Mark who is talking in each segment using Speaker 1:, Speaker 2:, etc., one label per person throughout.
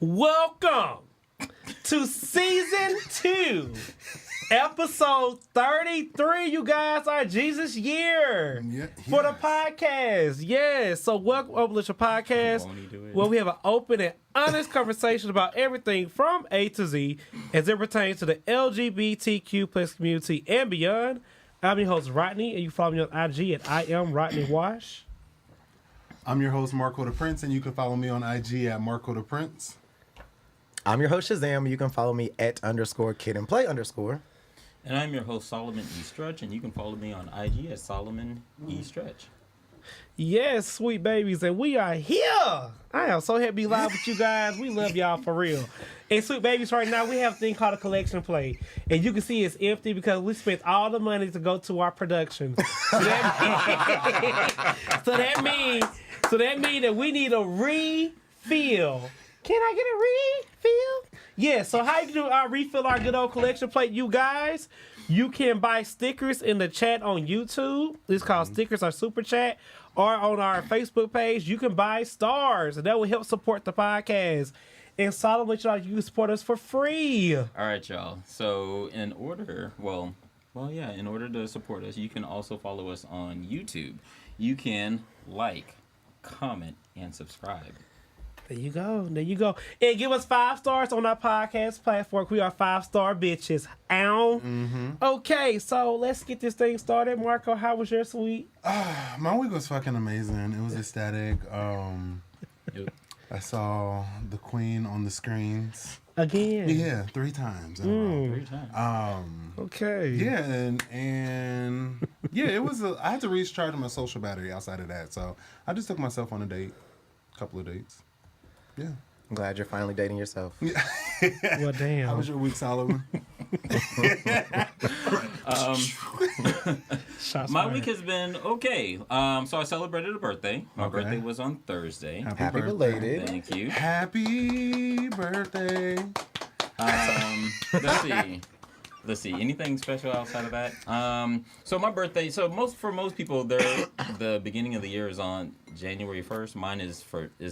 Speaker 1: Welcome to season 2, episode 33. You guys are Jesus year for the podcast. Yes. So welcome to the podcast where we have an open and honest conversation about everything from A to Z as it pertains to the LGBTQ plus community and beyond. I'm your host Rodney, and you follow me on IG at I am Rodney Wash.
Speaker 2: I'm your host Marco DePrence, and you can follow me on IG at Marco DePrence.
Speaker 3: I'm your host Shazam. You can follow me at _kid and play_.
Speaker 4: And I'm your host Solomon E. Stretch, and you can follow me on IG at Solomon E. Stretch.
Speaker 1: Yes, sweet babies, and we are here. I am so happy to be live with you guys. We love y'all for real. And sweet babies, right now we have a thing called a collection plate, and you can see it's empty because we spent all the money to go to our production. So that means that we need a refill. Can I get a refill? Yeah, so how you do refill our good old collection plate, you guys? You can buy stickers in the chat on YouTube. It's called Stickers or Super Chat. Or on our Facebook page, you can buy stars, and that will help support the podcast. And Solomon, you can support us for free.
Speaker 4: All right, y'all. So in order to support us, you can also follow us on YouTube. You can like, comment, and subscribe.
Speaker 1: There you go. And give us 5 stars on our podcast platform. We are 5-star bitches. Ow. Mm-hmm. Okay, so let's get this thing started. Marco, how was your week?
Speaker 2: My week was fucking amazing. It was ecstatic. I saw the Queen on the screens.
Speaker 1: Again?
Speaker 2: Yeah, 3 times in a row.
Speaker 4: 3 times.
Speaker 1: Okay.
Speaker 2: Yeah, and yeah, it was. I had to recharge my social battery outside of that, so I just took myself on a couple of dates. Yeah.
Speaker 3: I'm glad you're finally dating yourself.
Speaker 1: Well, damn.
Speaker 2: How was your week, Solomon?
Speaker 4: My week has been okay. So I celebrated a birthday. My birthday was on Thursday.
Speaker 3: Happy belated.
Speaker 4: Thank you.
Speaker 2: Happy birthday.
Speaker 4: Let's see. Anything special outside of that? So my birthday. So for most people, the beginning of the year is on January 1st. Mine is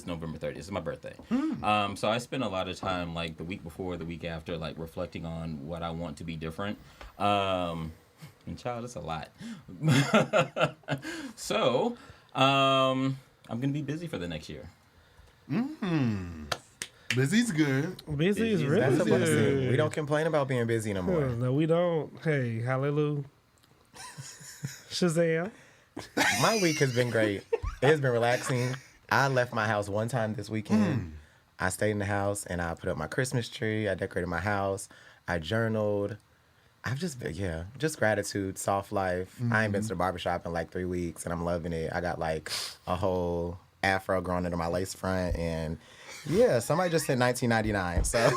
Speaker 4: November 30th. It's my birthday. So I spend a lot of time, like the week before, the week after, like reflecting on what I want to be different. And child, it's a lot. So I'm gonna be busy for the next year.
Speaker 2: Busy's good.
Speaker 1: Busy is really good.
Speaker 3: We don't complain about being busy no more.
Speaker 1: No, we don't. Hey, hallelujah. Shazam.
Speaker 3: My week has been great. It has been relaxing. I left my house one time this weekend. I stayed in the house and I put up my Christmas tree. I decorated my house. I journaled. I've just been, just gratitude, soft life. I ain't been to the barbershop in like 3 weeks and I'm loving it. I got like a whole afro growing into my lace front and somebody just said 1999. So,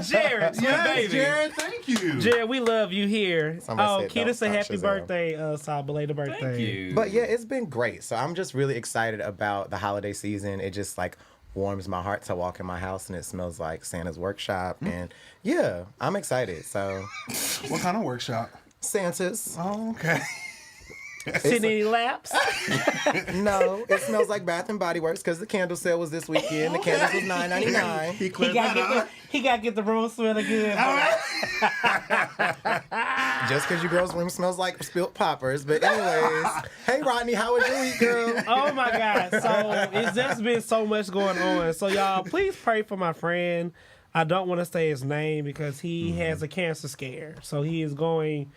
Speaker 1: Jared, baby.
Speaker 2: Jared, thank you.
Speaker 1: Jared, we love you here. Keita said happy
Speaker 3: Shazam.
Speaker 1: birthday, belated birthday.
Speaker 4: Thank you.
Speaker 3: But yeah, it's been great. So I'm just really excited about the holiday season. It just like warms my heart to walk in my house and it smells like Santa's workshop. And I'm excited. So,
Speaker 2: What kind of workshop?
Speaker 3: Santa's.
Speaker 2: Oh, okay.
Speaker 1: Sitting any laps?
Speaker 3: No, it smells like Bath and Body Works because the candle sale was this weekend. The candles was $9.99.
Speaker 1: He got to get the room smelling good.
Speaker 3: Just because your girl's room smells like spilt poppers. But anyways, hey Rodney, how was your week, girl?
Speaker 1: Oh my God! So it's just been so much going on. So y'all, please pray for my friend. I don't want to say his name because he has a cancer scare. So he is going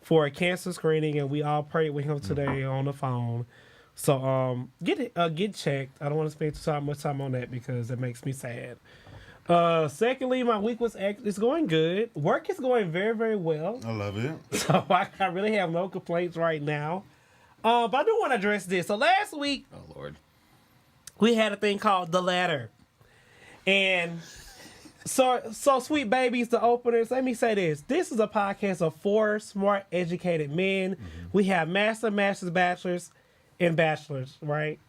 Speaker 1: for a cancer screening, and we all prayed with him today on the phone. So get checked. I don't want to spend too much time on that because it makes me sad. Secondly, my week it's going good. Work is going very, very well.
Speaker 2: I love it.
Speaker 1: So I really have no complaints right now. But I do want to address this. So last week,
Speaker 4: Oh Lord,
Speaker 1: we had a thing called The Ladder. And so sweet babies, the openers, let me say this. This is a podcast of 4 smart, educated men. We have masters, bachelors, in bachelors, right?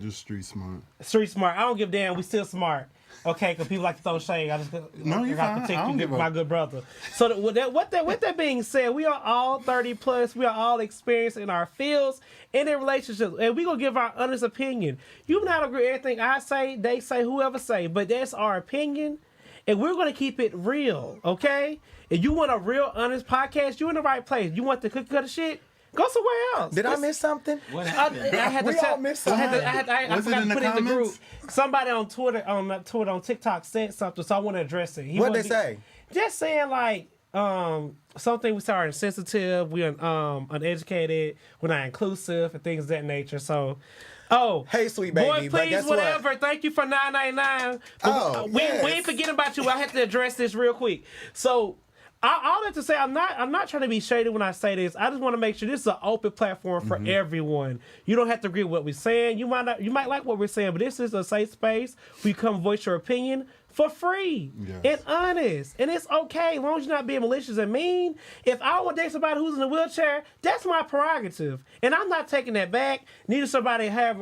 Speaker 2: Just street smart.
Speaker 1: Street smart. I don't give a damn. We still smart. Okay, because people like to throw shade. I just
Speaker 2: No, you're
Speaker 1: got
Speaker 2: fine.
Speaker 1: to protect
Speaker 2: I don't
Speaker 1: you,
Speaker 2: give a-
Speaker 1: my good brother. So with that being said, we are all 30 plus. We are all experienced in our fields and in relationships, and we gonna give our honest opinion. You may not agree with everything I say, they say, whoever say, but that's our opinion, and we're gonna keep it real. Okay? If you want a real honest podcast, you're in the right place. You want the cookie cutter shit? Go somewhere else.
Speaker 3: Did I miss something?
Speaker 4: What
Speaker 1: I
Speaker 4: happened?
Speaker 1: had to
Speaker 3: We all missed
Speaker 1: I had to,
Speaker 3: something.
Speaker 1: I
Speaker 2: Was it
Speaker 1: forgot
Speaker 2: in
Speaker 1: to
Speaker 2: the
Speaker 1: put it in the group.
Speaker 2: comments?
Speaker 1: Somebody on Twitter, on TikTok said something, so I want to address it.
Speaker 3: What'd they say?
Speaker 1: Just saying like something we are insensitive, we're uneducated, we're not inclusive, and things of that nature. So,
Speaker 3: Hey, sweet
Speaker 1: boy,
Speaker 3: baby, but
Speaker 1: please,
Speaker 3: guess
Speaker 1: whatever.
Speaker 3: what?
Speaker 1: Thank you for $9.99.
Speaker 3: Oh,
Speaker 1: we
Speaker 3: yes.
Speaker 1: ain't forgetting about you. I have to address this real quick. So. All that to say, I'm not trying to be shady when I say this. I just want to make sure this is an open platform for everyone. You don't have to agree with what we're saying. You might like what we're saying, but this is a safe space where you come voice your opinion for free and honest. And it's okay as long as you're not being malicious and mean. If I want to date somebody who's in a wheelchair, that's my prerogative. And I'm not taking that back. Neither somebody have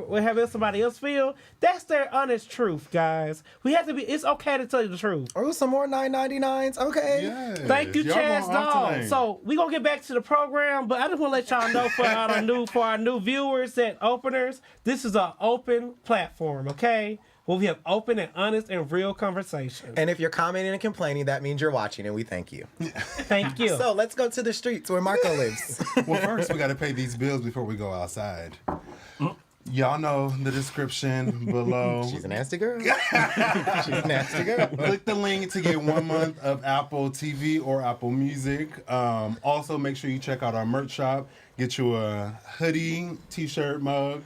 Speaker 1: somebody else feel. That's their honest truth, guys. We have to be, it's okay to tell you the truth.
Speaker 3: Oh, some more $9.99s. Okay.
Speaker 2: Yes.
Speaker 1: Thank you,
Speaker 2: Y'all
Speaker 1: Chaz
Speaker 2: going off
Speaker 1: Dog.
Speaker 2: tonight.
Speaker 1: So we gonna get back to the program, but I just want to let y'all know for our new viewers that openers, this is an open platform, okay? Where we have open and honest and real conversation.
Speaker 3: And if you're commenting and complaining, that means you're watching, and we thank you.
Speaker 1: Thank you.
Speaker 3: So let's go to the streets where Marco lives.
Speaker 2: Well, first we got to pay these bills before we go outside. Y'all know the description below.
Speaker 3: She's a nasty girl. She's a nasty girl.
Speaker 2: Click the link to get 1 month of Apple TV or Apple Music. Also, make sure you check out our merch shop. Get you a hoodie, t-shirt, mug,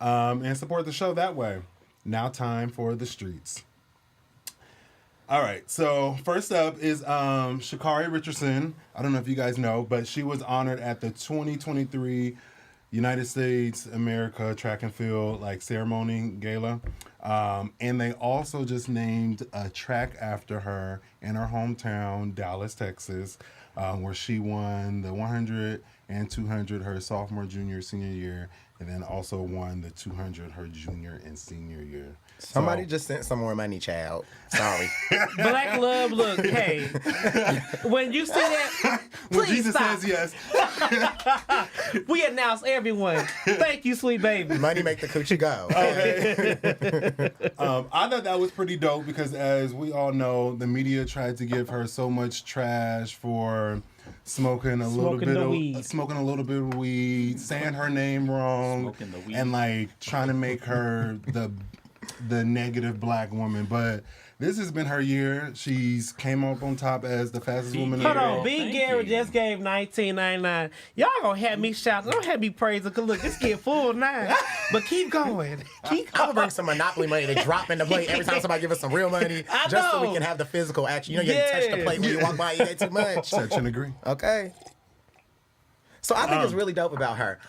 Speaker 2: and support the show that way. Now time for the streets. All right, so first up is Sha'Carri Richardson. I don't know if you guys know, but she was honored at the 2023 United States America Track and Field ceremony gala. And they also just named a track after her in her hometown, Dallas, Texas, where she won the 100 and 200 her sophomore, junior, senior year, and then also won the 200 her junior and senior year.
Speaker 3: Somebody just sent some more money, child. Sorry.
Speaker 1: Black love, look, hey. When you see that,
Speaker 2: When
Speaker 1: please
Speaker 2: Jesus
Speaker 1: stop.
Speaker 2: says yes.
Speaker 1: We announce everyone. Thank you, sweet baby.
Speaker 3: Money make the coochie go.
Speaker 2: I thought that was pretty dope because, as we all know, the media tried to give her so much trash for smoking a little bit of weed, saying her name wrong,
Speaker 4: Smoking the weed.
Speaker 2: and trying to make her the negative black woman. But this has been her year. She's came up on top as the fastest woman in
Speaker 1: Hold
Speaker 2: the
Speaker 1: on,
Speaker 2: world.
Speaker 1: B.
Speaker 4: Thank
Speaker 1: Garrett
Speaker 4: you.
Speaker 1: just gave $19.99. Y'all gonna have me shout. Don't have me praising. Cause look, this get full now. But keep going. Keep
Speaker 3: I'm gonna
Speaker 1: going.
Speaker 3: bring some Monopoly money to drop in the plate every time somebody give us some real money,
Speaker 1: I
Speaker 3: just so we
Speaker 1: know.
Speaker 3: can have the physical action. You know, you can touch the
Speaker 1: Yes.
Speaker 3: plate when you walk by. You get too much.
Speaker 2: Touch and agree.
Speaker 3: Okay. So I think it's really dope about her.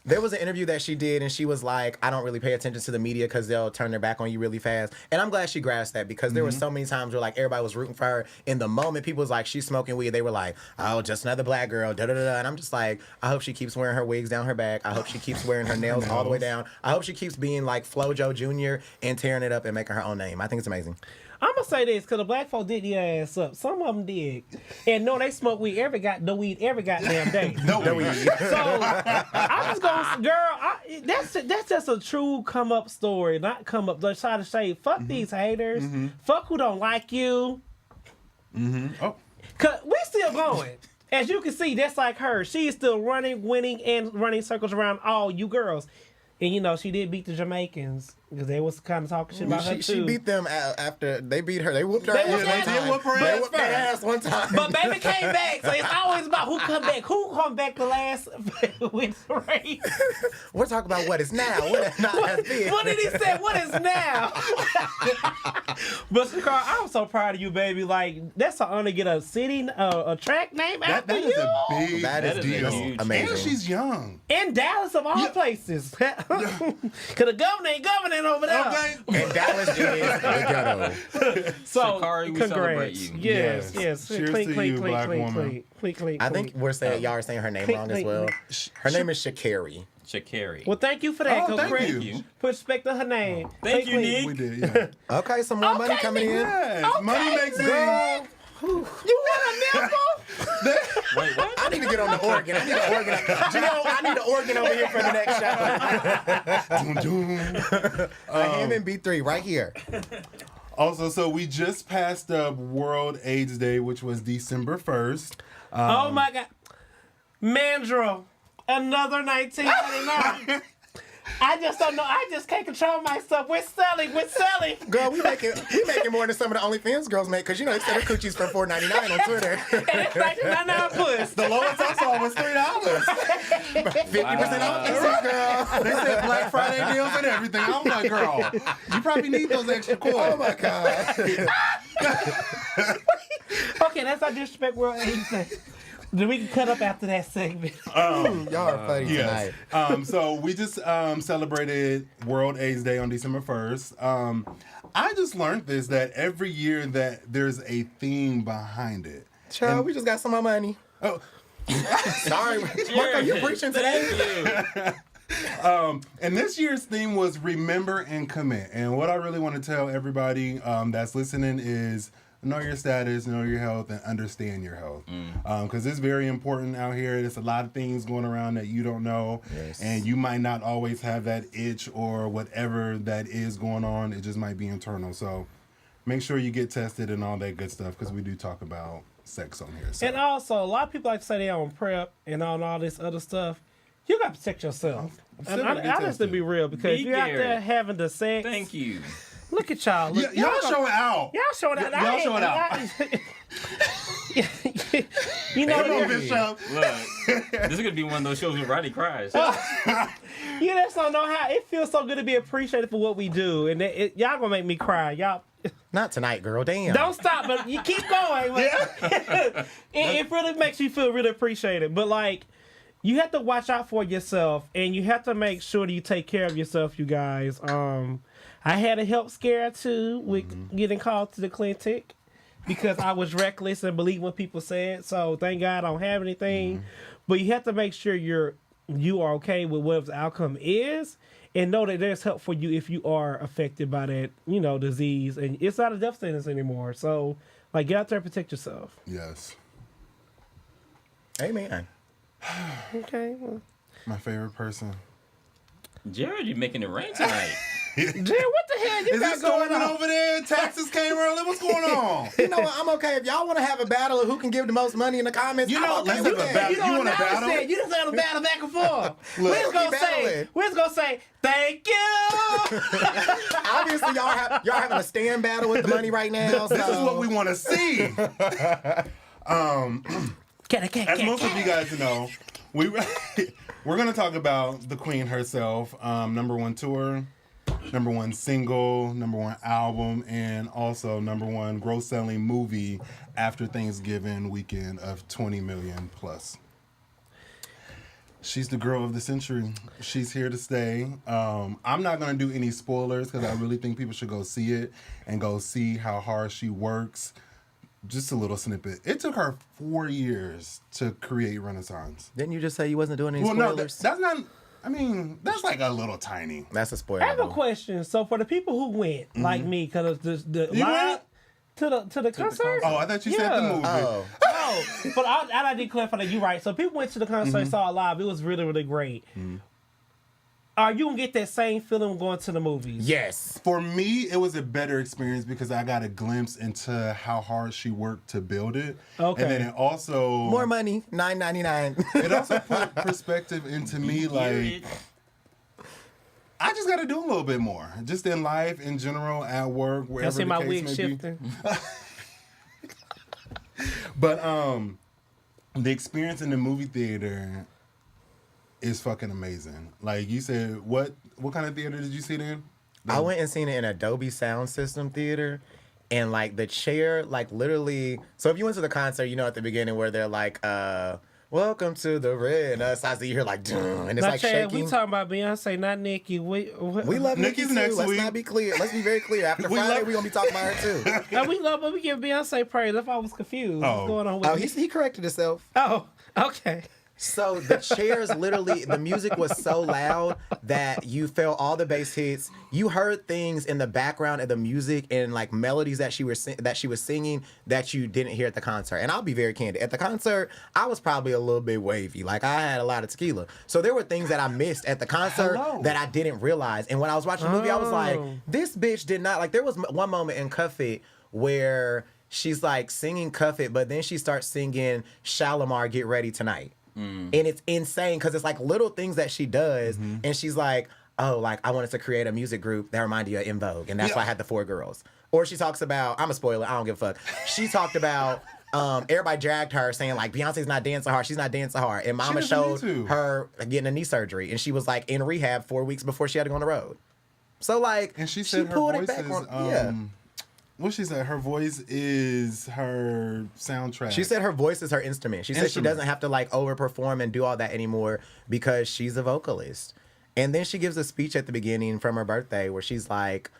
Speaker 3: There was an interview that she did, and she was like, I don't really pay attention to the media because they'll turn their back on you really fast. And I'm glad she grasped that because there were so many times where everybody was rooting for her. In the moment, people was like, she's smoking weed. They were like, oh, just another black girl, da-da-da-da. And I'm just like, I hope she keeps wearing her wigs down her back. I hope she keeps wearing her nails all the way down. I hope she keeps being like FloJo Jr. and tearing it up and making her own name. I think it's amazing.
Speaker 1: I'm gonna say this because the black folk did your ass up. Some of them did, and no, they smoke weed every goddamn day.
Speaker 2: No weed.
Speaker 1: So I'm just gonna, girl. That's just a true come up story, not come up. Let's try to say, fuck these haters, fuck who don't like you.
Speaker 2: Oh.
Speaker 1: Cause we still going. As you can see, that's like her. She is still running, winning, and running circles around all you girls. And she did beat the Jamaicans because they was kind of talking shit about her too.
Speaker 3: She beat them after they beat her. They whooped her
Speaker 1: They
Speaker 3: ass
Speaker 1: whooped
Speaker 3: one
Speaker 1: her
Speaker 3: time.
Speaker 1: ass.
Speaker 3: They whooped her ass one time.
Speaker 1: But baby came back, so it's always about who come back. Who come back the last with the race?
Speaker 3: We're talking about what is now. What is not has been.
Speaker 1: What did he say? What is now? But Sha'Carri, I'm so proud of you, baby. That's an honor to get a city, a track name after
Speaker 2: That
Speaker 1: you.
Speaker 2: is a big
Speaker 3: That is
Speaker 2: deal.
Speaker 4: huge
Speaker 3: amazing.
Speaker 2: And she's young.
Speaker 1: In Dallas, of all places. Because the governor ain't governing over there.
Speaker 2: Okay.
Speaker 3: And Dallas is the ghetto.
Speaker 1: So,
Speaker 4: Sha'Carri, we
Speaker 1: congrats.
Speaker 4: celebrate you.
Speaker 1: Yes,
Speaker 2: Yes.
Speaker 1: yes.
Speaker 2: Cheers to you, black woman.
Speaker 1: Clean.
Speaker 3: I think we're saying y'all are saying her name wrong as well. Her name is Sha'Carri.
Speaker 4: Sha'Carri.
Speaker 1: Well, thank you for that.
Speaker 2: Oh, thank
Speaker 1: Chris
Speaker 2: you.
Speaker 1: put respect to her name.
Speaker 4: Thank you,
Speaker 1: Nick.
Speaker 2: We did, yeah.
Speaker 3: Okay, some more money coming in.
Speaker 2: Yes, money makes it.
Speaker 1: You want a nipple?
Speaker 4: Wait, what?
Speaker 3: I need to get on the organ. I need an organ. Janelle, I need an organ over here for the next shot.
Speaker 2: Doom, doom.
Speaker 3: A ham and B3 right here.
Speaker 2: Also, so we just passed up World AIDS Day, which was December 1st.
Speaker 1: Oh my God. Mandrill. Another 1999. I just don't know. I just can't control myself. We're selling.
Speaker 3: Girl, we making more than some of the OnlyFans girls make, because you know they sell their coochies for $4.99 on Twitter.
Speaker 1: And it's like $99 puss.
Speaker 2: The lowest I saw was $3.
Speaker 3: 50% off this week, girl.
Speaker 2: They said Black Friday deals and everything. I was like, girl, you probably need those extra coins.
Speaker 3: Oh my God.
Speaker 1: Okay, that's our disrespect world. Then we can cut up after that segment.
Speaker 3: Y'all are funny tonight.
Speaker 2: So we just celebrated World AIDS Day on December 1st. I just learned this, that every year that there's a theme behind it.
Speaker 3: Child, we just got some more money.
Speaker 2: Oh,
Speaker 3: Sorry. Marco, you preaching today?
Speaker 2: and this year's theme was remember and commit. And what I really want to tell everybody that's listening is know your status, know your health, and understand your health. Because it's very important out here. There's a lot of things going around that you don't know.
Speaker 3: Yes.
Speaker 2: And you might not always have that itch or whatever that is going on. It just might be internal. So make sure you get tested and all that good stuff, because we do talk about sex on here. So.
Speaker 1: And also, a lot of people like to say they on PrEP and on all this other stuff. You got to protect yourself.
Speaker 2: still
Speaker 1: And
Speaker 2: gonna be
Speaker 1: I just to
Speaker 2: tested.
Speaker 1: be real, because
Speaker 4: Be
Speaker 1: you're out there
Speaker 4: Garrett.
Speaker 1: having the sex.
Speaker 4: Thank you.
Speaker 1: Look at y'all. Look,
Speaker 2: Y'all show it out.
Speaker 1: Y'all showing out.
Speaker 2: Y'all show it out.
Speaker 1: You know,
Speaker 2: Come on,
Speaker 1: you
Speaker 2: Bishop.
Speaker 4: Look, this is gonna be one of those shows where Rodney cries.
Speaker 1: just don't know how it feels so good to be appreciated for what we do, and y'all gonna make me cry. Y'all
Speaker 3: Not tonight, girl. Damn.
Speaker 1: don't stop, but you keep going. But it really makes you feel really appreciated. But like, you have to watch out for yourself, and you have to make sure that you take care of yourself, you guys. I had a health scare too with getting called to the clinic because I was reckless and believed what people said. So thank God I don't have anything. But you have to make sure you are okay with whatever the outcome is, and know that there's help for you if you are affected by that, disease. And it's not a death sentence anymore. So like, get out there and protect yourself.
Speaker 2: Yes.
Speaker 3: Amen.
Speaker 1: Okay. Well,
Speaker 2: My favorite person.
Speaker 4: Jared, you're making it rain tonight.
Speaker 1: Jared, what the hell you
Speaker 2: Is
Speaker 1: got
Speaker 2: it
Speaker 1: going
Speaker 2: storming
Speaker 1: on?
Speaker 2: over there? Taxes came early. What's going on?
Speaker 3: You know what? I'm okay. If y'all want to have a battle of who can give the most money in the comments,
Speaker 2: You know,
Speaker 3: I'm okay
Speaker 2: let's
Speaker 3: with
Speaker 2: have a
Speaker 3: that.
Speaker 2: battle. You want a
Speaker 1: now
Speaker 2: battle?
Speaker 1: said, you just had a battle back and forth.
Speaker 2: Look,
Speaker 1: we're just gonna
Speaker 3: keep
Speaker 1: say,
Speaker 3: battling.
Speaker 1: thank you.
Speaker 3: Obviously, y'all having a stand battle with the money right now.
Speaker 2: This is
Speaker 3: so-
Speaker 2: what we want to see. As most of you guys know, we're going to talk about the queen herself. #1 tour, #1 single, #1 album, and also #1 gross-selling movie after Thanksgiving weekend of 20 million plus. She's the girl of the century. She's here to stay. I'm not going to do any spoilers because I really think people should go see it and go see how hard she works. Just a little snippet. It took her 4 years to create Renaissance.
Speaker 3: Didn't you just say you wasn't doing any
Speaker 2: Well, no,
Speaker 3: spoilers?
Speaker 2: that's not. I mean, that's like a little tiny.
Speaker 3: That's a spoiler.
Speaker 1: I have a
Speaker 3: though.
Speaker 1: question. So for the people who went, like me, because the
Speaker 2: You
Speaker 1: live
Speaker 2: went?
Speaker 1: to the concert.
Speaker 2: Oh, I thought you said the
Speaker 1: Yeah.
Speaker 2: movie.
Speaker 3: Oh,
Speaker 1: Oh, but I did clarify that you're right. So people went to the concert, saw it live. It was really, really great. Are you gonna get that same feeling going to the movies?
Speaker 3: yes.
Speaker 2: For me, it was a better experience because I got a glimpse into how hard she worked to build it.
Speaker 1: Okay.
Speaker 2: And then it also
Speaker 3: More money, $9.99.
Speaker 2: It also put perspective into me, like I just got to do a little bit more, just in life, in general, at work,
Speaker 1: I
Speaker 2: wherever
Speaker 1: see
Speaker 2: the
Speaker 1: my
Speaker 2: case
Speaker 1: wig
Speaker 2: may be.
Speaker 1: shifting.
Speaker 2: But the experience in the movie theater is fucking amazing. Like you said, what kind of theater did you see it in?
Speaker 3: I went and seen it in a Dolby Sound System theater, and like the chair, like literally. So if you went to the concert, you know at the beginning where they're like, "Welcome to the Renaissance," you hear like, "Dun," and it's
Speaker 1: Now,
Speaker 3: like
Speaker 1: Chad,
Speaker 3: shaking.
Speaker 1: we talking about Beyonce, not Nikki. We
Speaker 3: love Nikki
Speaker 2: Nikki's
Speaker 3: too.
Speaker 2: next
Speaker 3: Let's
Speaker 2: week.
Speaker 3: not be clear. Let's be very clear. After
Speaker 2: We
Speaker 3: Friday,
Speaker 2: love-
Speaker 3: we gonna be talking about her too.
Speaker 1: Now, we love, but we give Beyonce praise. That's why I was confused.
Speaker 2: Oh.
Speaker 1: What's going on with
Speaker 3: Oh,
Speaker 1: me?
Speaker 3: he corrected himself.
Speaker 1: Oh, okay.
Speaker 3: So the chairs literally, the music was so loud that you felt all the bass hits. You heard things in the background of the music and like melodies that she was singing that you didn't hear at the concert. And I'll be very candid. At the concert, I was probably a little bit wavy. Like I had a lot of tequila. So there were things that I missed at the concert that I didn't realize. And when I was watching the movie, I was like, this bitch did not, like there was one moment in Cuff It where she's like singing Cuff It, but then she starts singing Shalimar, Get Ready Tonight. And it's insane because it's like little things that she does. And she's like, oh, like I wanted to create a music group that reminded you of In Vogue. And that's why I had the 4 girls. Or she talks about, I'm a spoiler, I don't give a fuck. She talked about, everybody dragged her saying like, Beyonce's not dancing hard. She's not dancing hard. And Mama showed her getting a knee surgery. And she was like in rehab 4 weeks before she had to go on the road. So like,
Speaker 2: and she said
Speaker 3: pulled
Speaker 2: her
Speaker 3: it
Speaker 2: voice
Speaker 3: back
Speaker 2: is,
Speaker 3: on,
Speaker 2: what she said, her voice is her soundtrack.
Speaker 3: She said her voice is her instrument. She said she doesn't have to like overperform and do all that anymore because she's a vocalist. And then she gives a speech at the beginning from her birthday where she's like,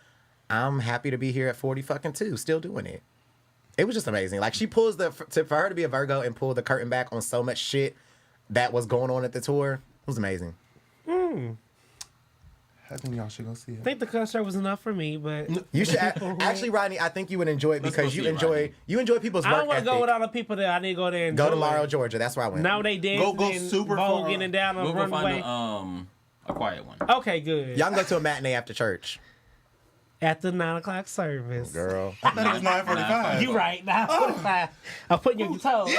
Speaker 3: I'm happy to be here at 42, still doing it. It was just amazing. Like she pulls for her to be a Virgo and pull the curtain back on so much shit that was going on at the tour. It was amazing.
Speaker 2: I think y'all should go see it.
Speaker 1: I think the concert was enough for me, but
Speaker 3: you should actually, Rodney. I think you would enjoy it because you enjoy people's work
Speaker 1: I don't want to
Speaker 3: ethic.
Speaker 1: go with all the people there. I need to go there and
Speaker 3: Go to Laurel, Georgia. That's where I went.
Speaker 1: Now they dancing
Speaker 2: Go
Speaker 1: and
Speaker 2: super far.
Speaker 1: voguing and down on
Speaker 4: We'll
Speaker 1: the
Speaker 4: go
Speaker 1: runway.
Speaker 4: find a quiet one.
Speaker 1: Okay, good.
Speaker 3: Y'all can go to a matinee after church.
Speaker 1: At the 9 o'clock service.
Speaker 3: Girl.
Speaker 2: I thought it was 9:45.
Speaker 1: You right now. I'm putting you on your toes.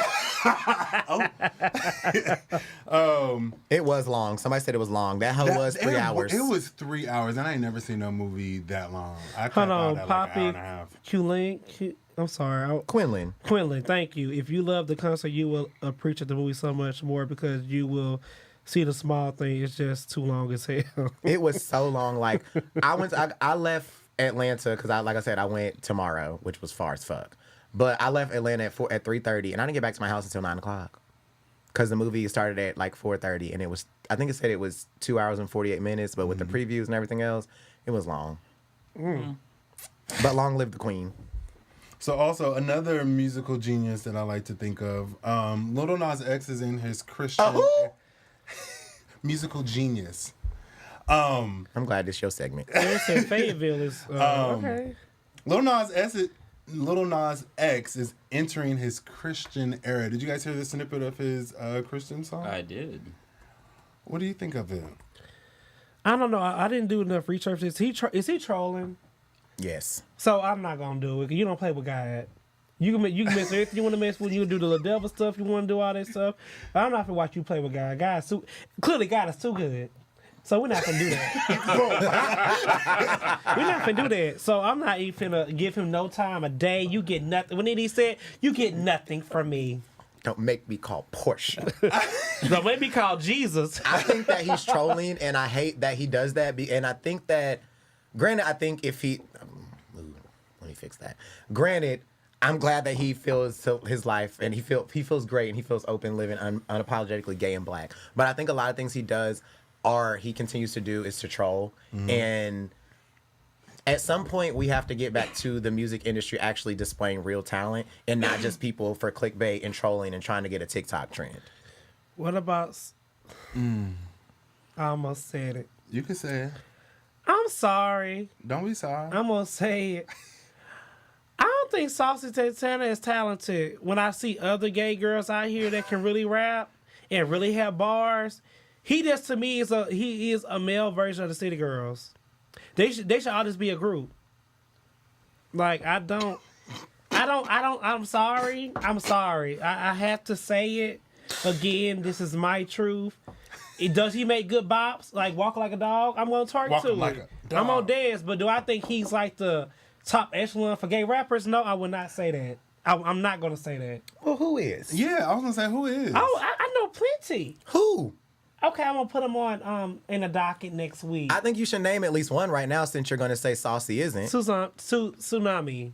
Speaker 3: It was long. Somebody said it was long. That hoe was 3 hours.
Speaker 2: It was 3 hours, and I ain't never seen no movie that long. I
Speaker 1: Hold
Speaker 2: cut
Speaker 1: on,
Speaker 2: out at like an
Speaker 1: Poppy.
Speaker 2: hour and a half.
Speaker 1: I'm sorry.
Speaker 3: Quinlan.
Speaker 1: Quinlan, thank you. If you love the concert, you will appreciate the movie so much more because you will see the small thing. It's just too long as hell.
Speaker 3: It was so long. Like I left Atlanta because like I said, I went tomorrow, which was far as fuck. But I left Atlanta at 3:30, and I didn't get back to my house until 9 o'clock because the movie started at like 4:30, and I think it said it was 2 hours and 48 minutes, but with the previews and everything else, it was long. But long live the Queen.
Speaker 2: So also another musical genius that I like to think of, Lil Nas X is in his Christian musical genius.
Speaker 3: I'm glad this is your segment.
Speaker 1: They said Fayetteville is okay.
Speaker 2: Lil Nas X is entering his Christian era. Did you guys hear the snippet of his Christian song?
Speaker 4: I did.
Speaker 2: What do you think of it?
Speaker 1: I don't know. I didn't do enough research. Is he trolling?
Speaker 3: Yes.
Speaker 1: So I'm not gonna do it. 'Cause you don't play with God. You can mess everything you want to mess with. You can do the little devil stuff. You want to do all that stuff. But I'm not gonna watch you play with God. Clearly God is too good. So we're not gonna do that. We're not gonna do that. So I'm not even gonna give him no time a day. You get nothing. When he said, "You get nothing from me."
Speaker 3: Don't make me call Portia.
Speaker 1: Don't make me call Jesus.
Speaker 3: I think that he's trolling, and I hate that he does that. And I think that, granted, I think if he, let me fix that. Granted, I'm glad that he feels his life, and he feels great, and he feels open, living unapologetically gay and black. But I think a lot of things he does, or he continues to do, is to troll. And at some point, we have to get back to the music industry actually displaying real talent, and not just people for clickbait and trolling and trying to get a TikTok trend.
Speaker 1: What about? I almost said it.
Speaker 2: You can say it.
Speaker 1: I'm sorry.
Speaker 2: Don't be sorry.
Speaker 1: I'm gonna say it. I don't think Saucy Santana is talented. When I see other gay girls out here that can really rap and really have bars, he just to me is a male version of the City Girls. They should all just be a group. Like I'm sorry. I have to say it again. This is my truth. Does he make good bops? Like Walk Like a Dog? I'm gonna twerk to
Speaker 2: Like
Speaker 1: it.
Speaker 2: a Dog.
Speaker 1: I'm gonna dance, but do I think he's like the top echelon for gay rappers? No, I would not say that. I'm not gonna say that.
Speaker 3: Well, who is?
Speaker 2: Yeah, I was gonna say who is.
Speaker 1: Oh, I know plenty.
Speaker 3: Who?
Speaker 1: Okay, I'm gonna put him on in the docket next week.
Speaker 3: I think you should name at least one right now, since you're going to say Saucy isn't.
Speaker 1: Tsunami.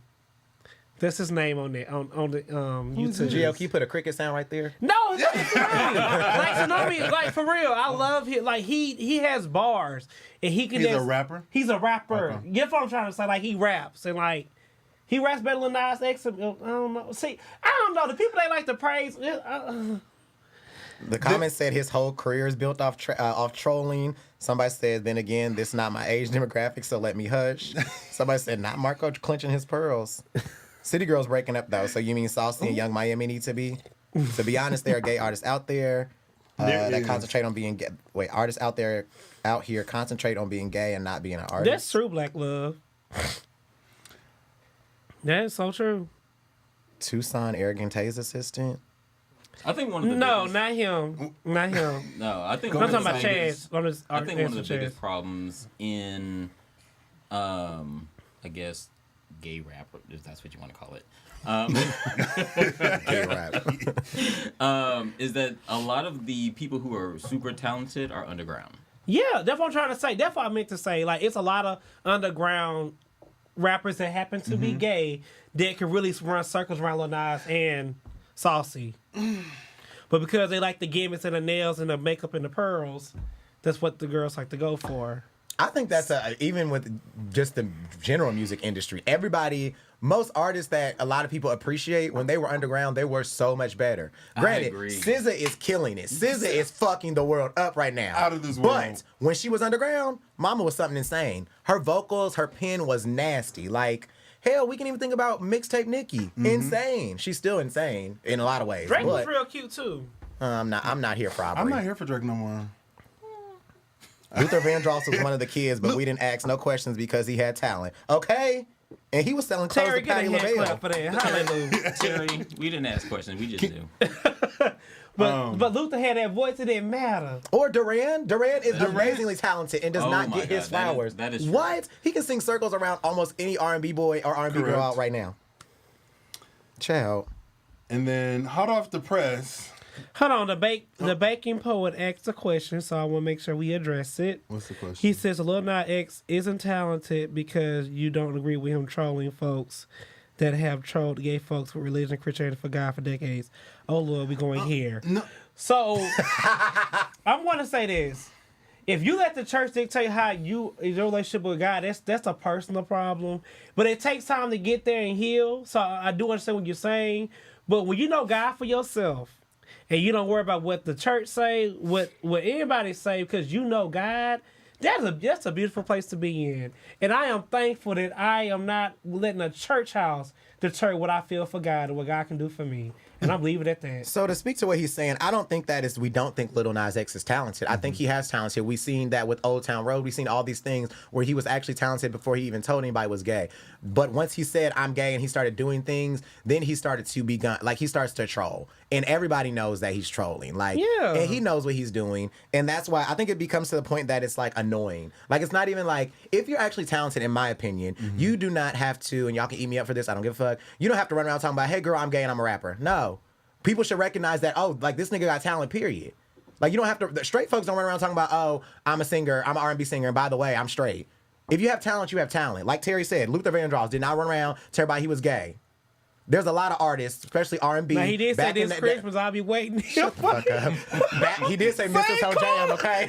Speaker 1: That's his name on the YouTube.
Speaker 3: Gio, can you put a cricket sound right there?
Speaker 1: No, it's not Tsunami. Like Tsunami, like for real. I love him. Like he has bars and he can.
Speaker 2: He's a rapper?
Speaker 1: He's a rapper.
Speaker 2: Okay.
Speaker 1: Get what I'm trying to say? Like he raps and like he raps better than Nas X. I don't know. See, I don't know. The people they like to praise.
Speaker 3: The comment said his whole career is built off trolling. Somebody said, then again, this is not my age demographic, so let me hush. Somebody said, not Marco clenching his pearls. City Girls breaking up, though. So you mean Saucy and Young Miami need to be? To be honest, there are gay artists out there that concentrate on being gay. Wait, artists out here concentrate on being gay and not being an artist.
Speaker 1: That's true, Black Love. That is so true.
Speaker 3: Tucson Arrogant Taze assistant.
Speaker 4: I think one of the
Speaker 1: No,
Speaker 4: biggest,
Speaker 1: not him. Not him.
Speaker 4: no, I think
Speaker 1: I'm
Speaker 4: one of
Speaker 1: talking
Speaker 4: the
Speaker 1: about
Speaker 4: biggest-
Speaker 1: Chaz.
Speaker 4: I think one of the
Speaker 1: Chaz.
Speaker 4: biggest problems in, I guess, gay rap, if that's what you want to call it,
Speaker 3: Gay rap.
Speaker 4: is that a lot of the people who are super talented are underground.
Speaker 1: Yeah, that's what I'm trying to say. That's what I meant to say. Like, it's a lot of underground rappers that happen to be gay that can really run circles around Lil Nas and Saucy. But because they like the gimmicks and the nails and the makeup and the pearls, that's what the girls like to go for.
Speaker 3: I think that's even with just the general music industry. Most artists that a lot of people appreciate, when they were underground, they were so much better. Granted,
Speaker 4: agree.
Speaker 3: SZA is killing it. SZA is fucking the world up right now.
Speaker 2: Out of this world.
Speaker 3: But when she was underground, Mama was something insane. Her vocals, her pen was nasty. Like, hell, we can even think about Mixtape Nicki. Insane. She's still insane in a lot of ways.
Speaker 1: Drake was
Speaker 3: but,
Speaker 1: real cute, too.
Speaker 3: I'm not here for Aubrey.
Speaker 2: I'm not here for Drake no more.
Speaker 3: Luther Vandross was one of the kids, but we didn't ask no questions because he had talent. Okay? And he was selling clothes
Speaker 1: Terry,
Speaker 3: to
Speaker 1: get a
Speaker 3: Patti
Speaker 1: hand
Speaker 3: LaBelle.
Speaker 1: clap for that. Hallelujah.
Speaker 4: Terry, we didn't ask questions, we just knew.
Speaker 1: But Luther had that voice, it didn't matter.
Speaker 3: Or Duran. Duran is amazingly talented and does
Speaker 4: Oh
Speaker 3: not
Speaker 4: my
Speaker 3: get his
Speaker 4: God,
Speaker 3: flowers.
Speaker 4: that is true.
Speaker 3: What? He can sing circles around almost any R&B boy or R&B girl
Speaker 2: Correct.
Speaker 3: out right now. Child.
Speaker 2: And then hot off the press.
Speaker 1: Hold on, the baking poet asked a question, so I want to make sure we address it.
Speaker 2: What's the question?
Speaker 1: He says Lil Nas X isn't talented because you don't agree with him trolling folks that have trolled gay folks with religion and Christianity for God for decades. Oh Lord, we going here.
Speaker 2: No.
Speaker 1: So I'm going to say this: if you let the church dictate how your relationship with God, that's a personal problem. But it takes time to get there and heal. So I do understand what you're saying. But when you know God for yourself, and you don't worry about what the church say, what anybody say, because you know God, that's a beautiful place to be in. And I am thankful that I am not letting a church house deter what I feel for God and what God can do for me. And I'm leaving it at that.
Speaker 3: So to speak to what he's saying, I don't think that is, we don't think Lil Nas X is talented. I think he has talent here. We've seen that with Old Town Road. We've seen all these things where he was actually talented before he even told anybody was gay. But once he said, I'm gay, and he started doing things, then he started to he starts to troll. And everybody knows that he's trolling. Like,
Speaker 1: Yeah.
Speaker 3: and he knows what he's doing. And that's why I think it becomes to the point that it's like annoying. Like, it's not even like, if you're actually talented, in my opinion, you do not have to, and y'all can eat me up for this, I don't give a fuck. You don't have to run around talking about, hey girl, I'm gay and I'm a rapper. No. People should recognize that, oh, like, this nigga got talent, period. Like, you don't have to, the straight folks don't run around talking about, oh, I'm a singer, I'm an R&B singer, and by the way, I'm straight. If you have talent, you have talent. Like Terry said, Luther Vandross did not run around tell everybody he was gay. There's a lot of artists, especially R&B.
Speaker 1: Now, he did say
Speaker 3: back in
Speaker 1: this Christmas, I'll be waiting.
Speaker 3: Fuck up. He did say Mistletoe Jam, okay?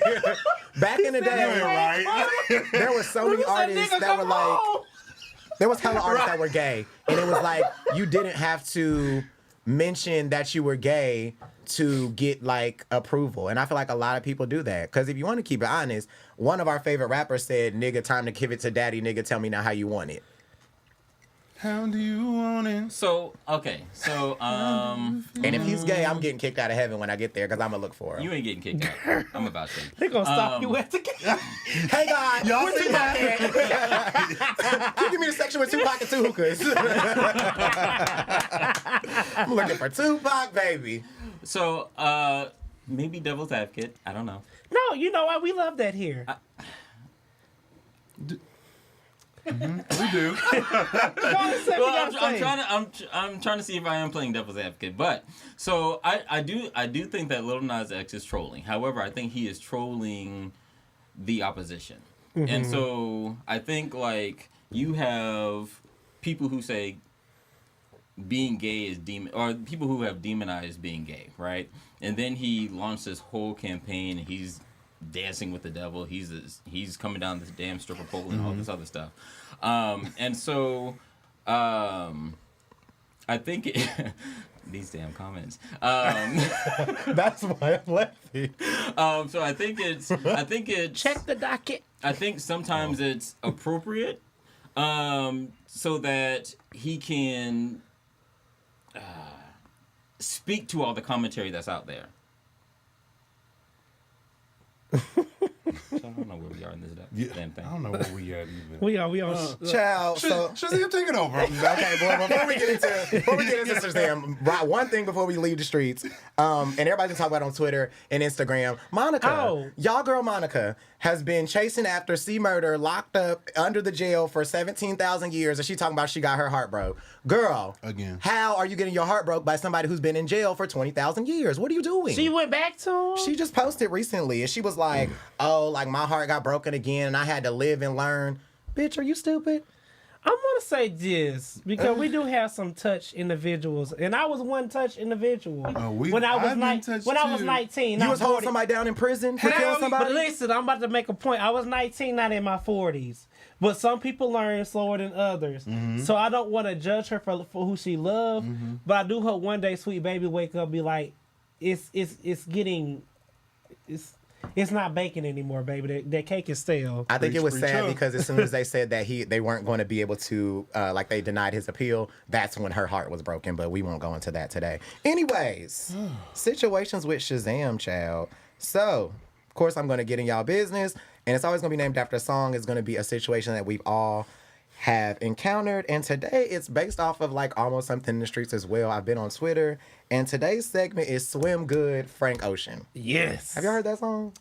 Speaker 3: Back in the day,
Speaker 2: Right.
Speaker 3: there were so many artists that were like, there was hella artists that were gay. And it was like, you didn't have to mention that you were gay to get like approval. And I feel like a lot of people do that. Because if you want to keep it honest, one of our favorite rappers said, nigga, time to give it to daddy, nigga, tell me now how you want it.
Speaker 2: How do you want it?
Speaker 4: So, okay. So,
Speaker 3: And if he's gay, I'm getting kicked out of heaven when I get there because I'm going to look for him.
Speaker 4: you ain't getting kicked out. I'm about to.
Speaker 1: They're going to stop you at the gate.
Speaker 3: Hey, God,
Speaker 2: Y'all
Speaker 3: where's
Speaker 2: see
Speaker 3: Tupac at? Can you give me the section with Tupac and two hookahs? I'm looking for Tupac, baby.
Speaker 4: So, maybe devil's advocate. I don't know.
Speaker 1: No, you know what? We love that here.
Speaker 2: We do.
Speaker 1: Go on and say what you gotta say.
Speaker 4: I'm trying to see if I am playing devil's advocate. But so I do think that Lil Nas X is trolling. However, I think he is trolling the opposition. And so I think like you have people who say being gay is or people who have demonized being gay, right? And then he launched this whole campaign and he's dancing with the devil. He's coming down this damn stripper pole and all this other stuff. And so I I think these damn comments.
Speaker 3: That's why I'm laughing.
Speaker 4: So I think it's
Speaker 1: Check the docket.
Speaker 4: I think sometimes it's appropriate, so that he can speak to all the commentary that's out there. So I don't know where we are in this damn thing.
Speaker 2: I don't know where we at either.
Speaker 1: We are.
Speaker 3: Child. So,
Speaker 2: Shazam, take it over.
Speaker 3: okay, well, before we get into Shazam, right, one thing before we leave the streets, and everybody can talk about it on Twitter and Instagram. Monica, y'all girl Monica, has been chasing after C Murder, locked up under the jail for 17,000 years, and she talking about she got her heart broke. Girl,
Speaker 2: again,
Speaker 3: how are you getting your heart broke by somebody who's been in jail for 20,000 years? What are you doing?
Speaker 1: She went back to him?
Speaker 3: She just posted recently, and she was like, oh, like my heart got broken again, and I had to live and learn. Bitch, are you stupid?
Speaker 1: I'm going to say this, because we do have some touch individuals, and I was one touch individual when I was 19.
Speaker 3: You was holding somebody down in prison for killing somebody?
Speaker 1: But listen, I'm about to make a point. I was 19, not in my 40s. But some people learn slower than others. Mm-hmm. So I don't want to judge her for who she loved, but I do hope one day Sweet Baby wake up and be like, it's not baking anymore, baby. That cake is stale.
Speaker 3: I think it was sad because as soon as they said that they weren't going to be able to, like they denied his appeal, that's when her heart was broken. But we won't go into that today. Anyways, situations with Shazam, child. So, of course, I'm going to get in y'all business, and it's always going to be named after a song. It's going to be a situation that we've all have encountered, and today it's based off of like almost something in the streets as well. I've been on Twitter, and today's segment is Swim Good, Frank Ocean.
Speaker 1: Yes.
Speaker 3: Have you heard that song?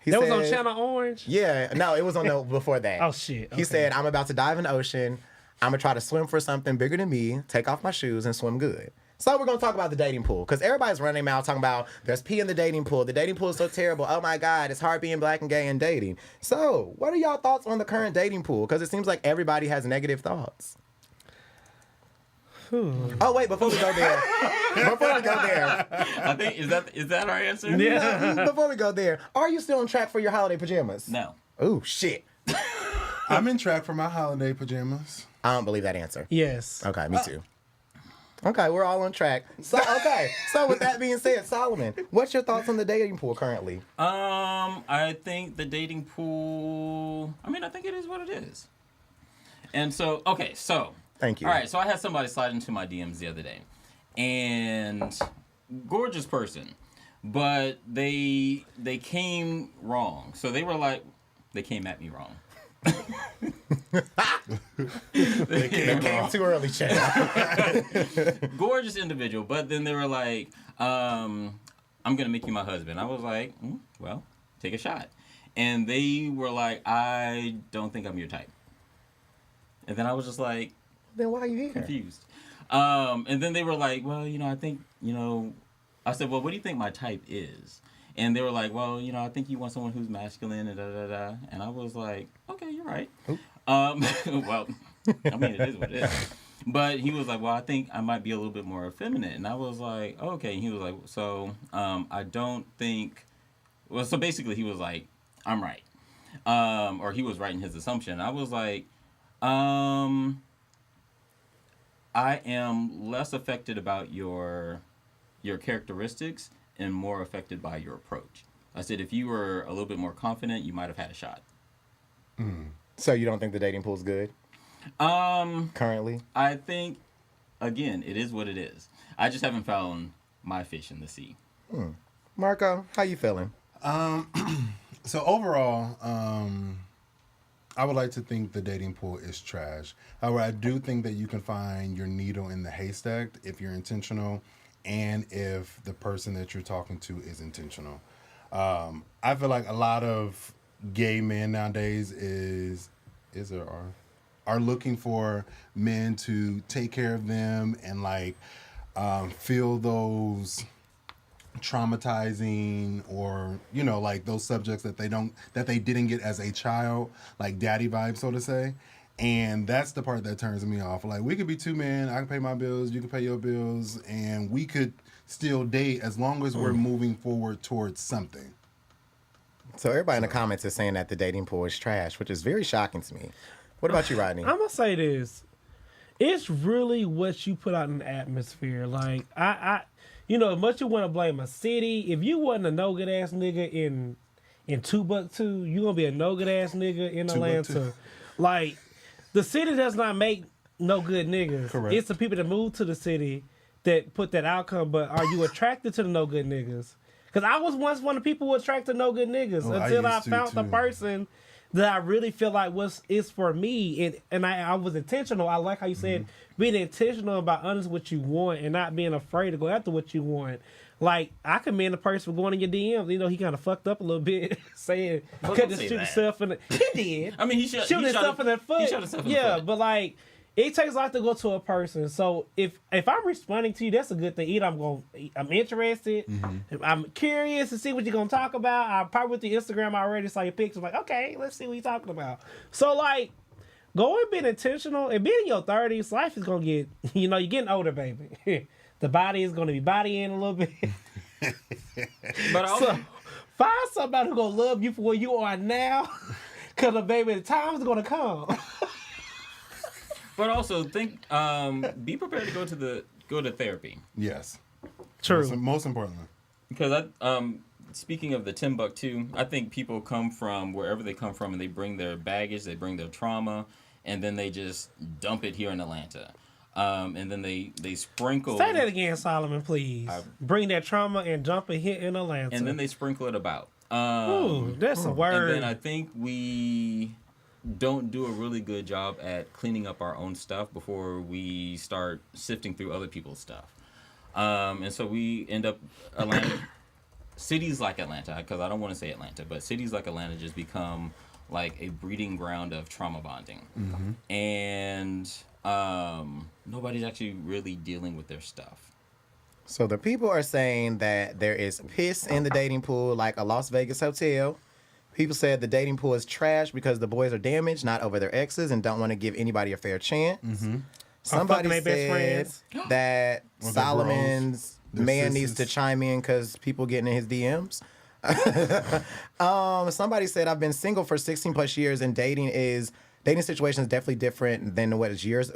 Speaker 1: That was on Channel Orange?
Speaker 3: Yeah. No, it was on the before that.
Speaker 1: Oh, shit. Okay.
Speaker 3: He said, I'm about to dive in the ocean. I'm going to try to swim for something bigger than me, take off my shoes, and swim good. So we're going to talk about the dating pool, because everybody's running their mouth talking about there's pee in the dating pool. The dating pool is so terrible. Oh, my God. It's hard being black and gay and dating. So what are y'all thoughts on the current dating pool? Because it seems like everybody has negative thoughts. Oh, wait, before we go there.
Speaker 4: I think, is that our answer?
Speaker 1: Yeah.
Speaker 3: No, before we go there, are you still on track for your holiday pajamas?
Speaker 4: No.
Speaker 3: Oh, shit.
Speaker 2: I'm in track for my holiday pajamas.
Speaker 3: I don't believe that answer.
Speaker 1: Yes.
Speaker 3: Okay, me too. Okay, we're all on track. So, so with that being said, Solomon, what's your thoughts on the dating pool currently?
Speaker 4: I think the dating pool, I think it is what it is. And so,
Speaker 3: Thank you.
Speaker 4: All right, so I had somebody slide into my DMs the other day, and gorgeous person, but they came wrong. So they came at me wrong.
Speaker 3: They came too early, Chad.
Speaker 4: Gorgeous individual, but then they were like, I'm gonna make you my husband. I was like, well, take a shot. And they were like, I don't think I'm your type. And then I was just like,
Speaker 3: then why are you here?
Speaker 4: Confused. And then they were like, well, I think, I said, well, what do you think my type is? And they were like, well, I think you want someone who's masculine and da-da-da. And I was like, okay, you're right. Well, it is what it is. But he was like, well, I think I might be a little bit more effeminate. And I was like, okay. And he was like, so I don't think... Well, so basically he was like, I'm right. Or he was right in his assumption. I was like, I am less affected about your characteristics and more affected by your approach. I said, if you were a little bit more confident, you might have had a shot.
Speaker 3: So you don't think the dating pool's good? Currently? I
Speaker 4: think, again, it is what it is. I just haven't found my fish in the sea.
Speaker 3: Marco, how you feeling?
Speaker 2: So overall, I would like to think the dating pool is trash. However, I do think that you can find your needle in the haystack if you're intentional and if the person that you're talking to is intentional. I feel like a lot of gay men nowadays are looking for men to take care of them and feel those traumatizing or those subjects that they didn't get as a child, like daddy vibes, so to say. And that's the part that turns me off. Like, we could be two men, I can pay my bills, you can pay your bills, and we could still date as long as we're moving forward towards something.
Speaker 3: So everybody in the comments is saying that the dating pool is trash, which is very shocking to me. What about you, Rodney?
Speaker 1: I'm going to say this. It's really what you put out in the atmosphere. Like I as much you want to blame a city, if you wasn't a no good ass nigga in Timbuktu, you gonna be a no good ass nigga in Atlanta. Like the city does not make no good niggas.
Speaker 2: Correct.
Speaker 1: It's the people that move to the city that put that outcome. But are you attracted to the no good niggas? Because I was once one of the people who attracted to no good niggas until I found the person that I really feel like is for me, and I was intentional. I like how you said being intentional about understanding what you want and not being afraid to go after what you want. Like I commend the person for going in your DMs. He kind of fucked up a little bit, saying couldn't shoot himself in the. He did.
Speaker 4: I mean, he shoot
Speaker 1: himself in the foot.
Speaker 4: He shot himself in the foot.
Speaker 1: But like. It takes a lot to go to a person. So if I'm responding to you, that's a good thing. Either I'm interested, I'm curious to see what you're gonna talk about. I probably with the Instagram I already saw your pictures. Like, okay, let's see what you're talking about. So like, go and be intentional. And being in your 30s, life is gonna get. You're getting older, baby. The body is gonna be bodying a little bit.
Speaker 4: But also,
Speaker 1: so find somebody who's gonna love you for where you are now, cause baby, the time's gonna come.
Speaker 4: But also be prepared to go to therapy.
Speaker 2: Yes.
Speaker 1: True.
Speaker 2: Most importantly.
Speaker 4: Because speaking of the Timbuktu, I think people come from wherever they come from and they bring their baggage, they bring their trauma, and then they just dump it here in Atlanta. And then they sprinkle.
Speaker 1: Say that again, Solomon, please. Bring that trauma and dump it here in Atlanta.
Speaker 4: And then they sprinkle it about.
Speaker 1: Ooh, that's a word.
Speaker 4: And then I think we don't do a really good job at cleaning up our own stuff before we start sifting through other people's stuff. And so we end up cities like Atlanta, because I don't want to say Atlanta, but cities like Atlanta just become like a breeding ground of trauma bonding. And nobody's actually really dealing with their stuff.
Speaker 3: So the people are saying that there is piss in the dating pool like a Las Vegas hotel. People said the dating pool is trash because the boys are damaged, not over their exes, and don't want to give anybody a fair chance. Somebody said that Solomon's man needs to chime in because people getting in his DMs. Somebody said I've been single for 16 plus years and dating situation is definitely different than it was years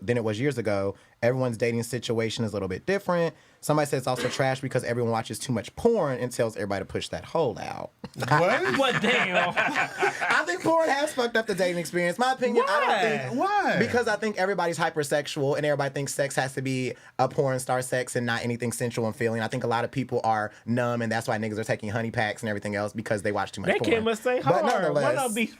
Speaker 3: ago. Everyone's dating situation is a little bit different. Somebody said it's also trash because everyone watches too much porn and tells everybody to push that hole out.
Speaker 2: What?
Speaker 1: What damn?
Speaker 3: I think porn has fucked up the dating experience. My opinion.
Speaker 1: Why?
Speaker 3: I don't think
Speaker 2: Why?
Speaker 3: Because I think everybody's hypersexual and everybody thinks sex has to be a porn star sex and not anything sensual and feeling. I think a lot of people are numb and that's why niggas are taking honey packs and everything else because they watch too much
Speaker 1: That
Speaker 3: porn.
Speaker 1: kid must say hard. Why not be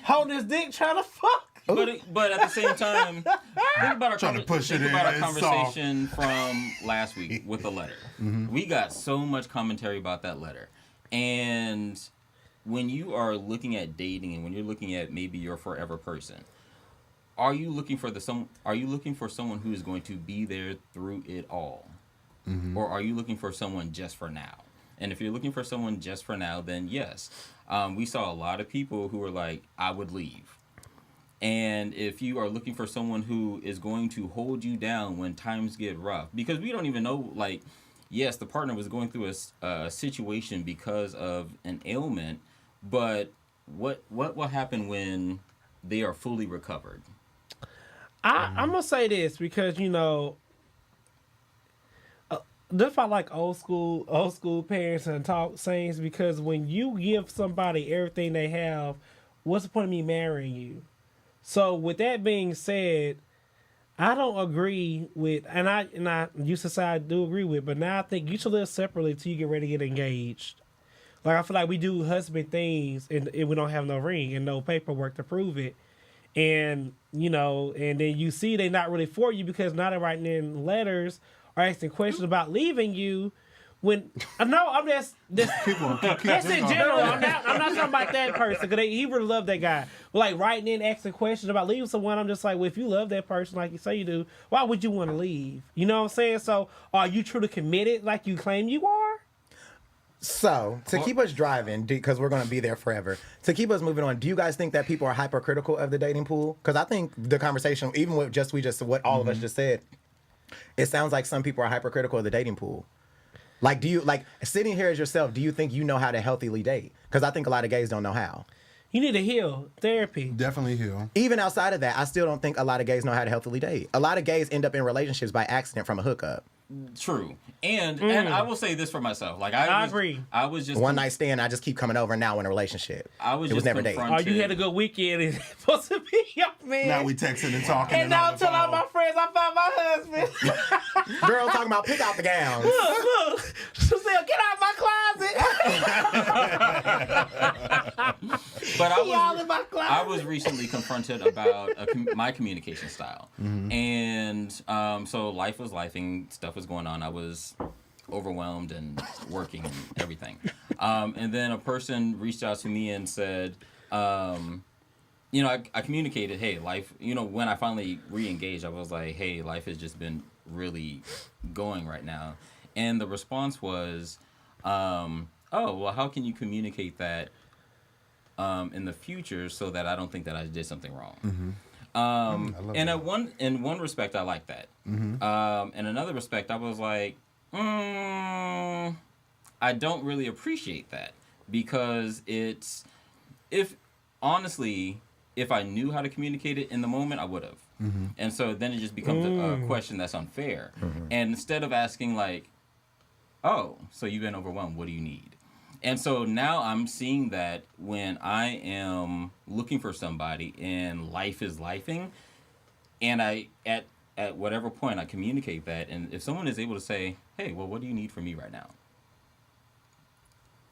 Speaker 1: holding his dick trying to fuck?
Speaker 4: But at the same time, think about our conversation from last week with the letter. We got so much commentary about that letter. And when you are looking at dating and when you're looking at maybe your forever person, are you looking for someone who is going to be there through it all? Or are you looking for someone just for now? And if you're looking for someone just for now, then yes. We saw a lot of people who were like, I would leave. And if you are looking for someone who is going to hold you down when times get rough, because we don't even know, like, yes, the partner was going through a situation because of an ailment, but what will happen when they are fully recovered?
Speaker 1: I'm gonna say this because that's why I like old school parents and talk sayings, because when you give somebody everything they have, what's the point of me marrying you? So with that being said, I don't agree with, and I used to say I do agree with, but now I think you should live separately till you get ready to get engaged. Like I feel like we do husband things and we don't have no ring and no paperwork to prove it. And and then you see they're not really for you because now they're writing in letters or asking questions about leaving you. When no, I'm just that's in general. I'm not talking about that person because he really loved that guy. But like writing in, asking questions about leaving someone, I'm just like, well, if you love that person like you say you do, why would you want to leave? You know what I'm saying? So, are you truly committed like you claim you are?
Speaker 3: So, to keep us driving, because we're going to be there forever, to keep us moving on, do you guys think that people are hypercritical of the dating pool? Because I think the conversation, even with what all of us just said, it sounds like some people are hypercritical of the dating pool. Like, sitting here as yourself, do you think you know how to healthily date? Because I think a lot of gays don't know how.
Speaker 1: You need to heal. Therapy.
Speaker 2: Definitely heal.
Speaker 3: Even outside of that, I still don't think a lot of gays know how to healthily date. A lot of gays end up in relationships by accident from a hookup.
Speaker 4: True. And I will say this for myself. Like I
Speaker 1: agree.
Speaker 4: I was just
Speaker 3: One night stand, I just keep coming over, now in a relationship.
Speaker 4: I was
Speaker 3: It was
Speaker 4: just
Speaker 3: never dating.
Speaker 1: Oh,
Speaker 4: confronted.
Speaker 1: you had a good weekend. It's supposed to be your man.
Speaker 2: Now we texting and talking.
Speaker 1: and now
Speaker 2: on
Speaker 1: I'm
Speaker 2: the
Speaker 1: telling all
Speaker 2: phone.
Speaker 1: my friends I found my husband.
Speaker 3: Girl talking about pick out the gowns.
Speaker 1: Look. Giselle, get out my closet.
Speaker 4: But
Speaker 1: Y'all in my closet.
Speaker 4: I was recently confronted about my communication style, and so life was lifing, stuff was going on. I was overwhelmed and working and everything, and then a person reached out to me and said, I communicated, hey, life. When I finally re-engaged, I was like, hey, life has just been really going right now, and the response was, oh, well, how can you communicate that in the future so that I don't think that I did something wrong? And in one respect, I like that. In another respect, I was like, I don't really appreciate that, because if I knew how to communicate it in the moment, I would have. And so then it just becomes a question that's unfair. And instead of asking like, oh, so you've been overwhelmed, what do you need? And so now I'm seeing that when I am looking for somebody and life is lifing, and I at whatever point I communicate that, and if someone is able to say, hey, well, what do you need from me right now?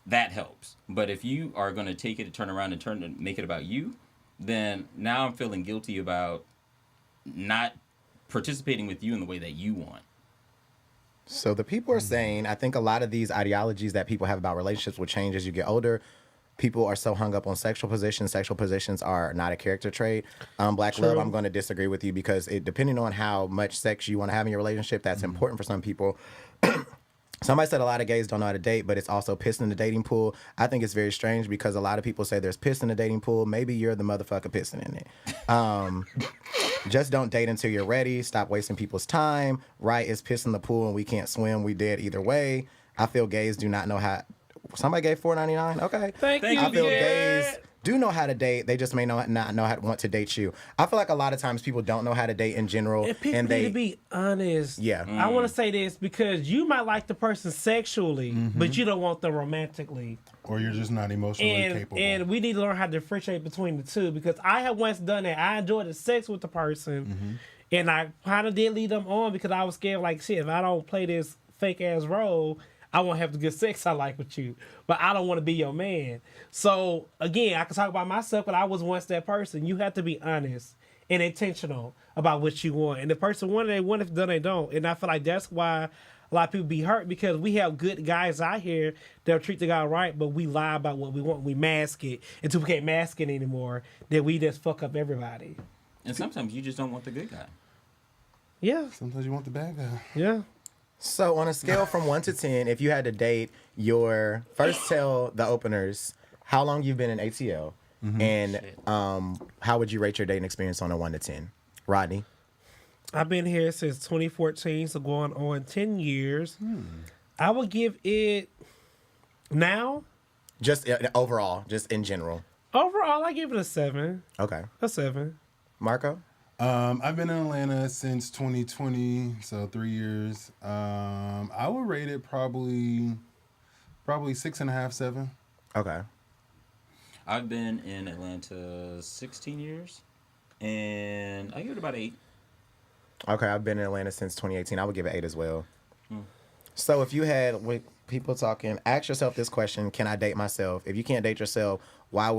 Speaker 4: That helps. But if you are going to take it, turn around and make it about you, then now I'm feeling guilty about not participating with you in the way that you want.
Speaker 3: So the people are saying, I think a lot of these ideologies that people have about relationships will change as you get older. People are so hung up on sexual positions. Sexual positions are not a character trait. Black love, I'm going to disagree with you, because depending on how much sex you want to have in your relationship, that's important for some people. Somebody said a lot of gays don't know how to date, but it's also piss in the dating pool. I think it's very strange, because a lot of people say there's piss in the dating pool. Maybe you're the motherfucker pissing in it. Just don't date until you're ready. Stop wasting people's time. Right, it's piss in the pool and we can't swim. We dead either way. I feel gays do not know how. Somebody gave $4.99. Okay.
Speaker 1: Thank you.
Speaker 3: I feel
Speaker 1: yeah.
Speaker 3: gays do know how to date. They just may not know how to want to date you. I feel like a lot of times people don't know how to date in general,
Speaker 1: And people need to be honest.
Speaker 3: Yeah.
Speaker 1: I want to say this because you might like the person sexually, but you don't want them romantically.
Speaker 2: Or you're just not emotionally capable.
Speaker 1: And we need to learn how to differentiate between the two, because I have once done that. I enjoyed the sex with the person, and I kind of did lead them on because I was scared, like, shit, if I don't play this fake-ass role, I won't have the good sex I like with you, but I don't want to be your man. So, again, I can talk about myself, but I was once that person. You have to be honest and intentional about what you want. And the person wanted, they want, if done, they don't. And I feel like that's why a lot of people be hurt, because we have good guys out here that'll treat the guy right, but we lie about what we want. We mask it until we can't mask it anymore. Then we just fuck up everybody.
Speaker 4: And sometimes you just don't want the good guy.
Speaker 1: Yeah.
Speaker 2: Sometimes you want the bad guy.
Speaker 1: Yeah.
Speaker 3: So on a scale from 1 to 10, if you had to date first tell the openers how long you've been in ATL, and how would you rate your dating experience on a 1 to 10? Rodney?
Speaker 1: I've been here since 2014, so going on 10 years. I would give it now.
Speaker 3: Just overall, just in general.
Speaker 1: Overall, I give it a 7.
Speaker 3: Okay.
Speaker 1: A 7.
Speaker 3: Marco?
Speaker 2: I've been in Atlanta since 2020, so 3 years. I would rate it probably 6.5, 7.
Speaker 3: Okay.
Speaker 4: I've been in Atlanta 16 years, and I give it about 8.
Speaker 3: Okay, I've been in Atlanta since 2018. I would give it 8 as well. So if you had, with people talking, ask yourself this question: can I date myself? If you can't date yourself, why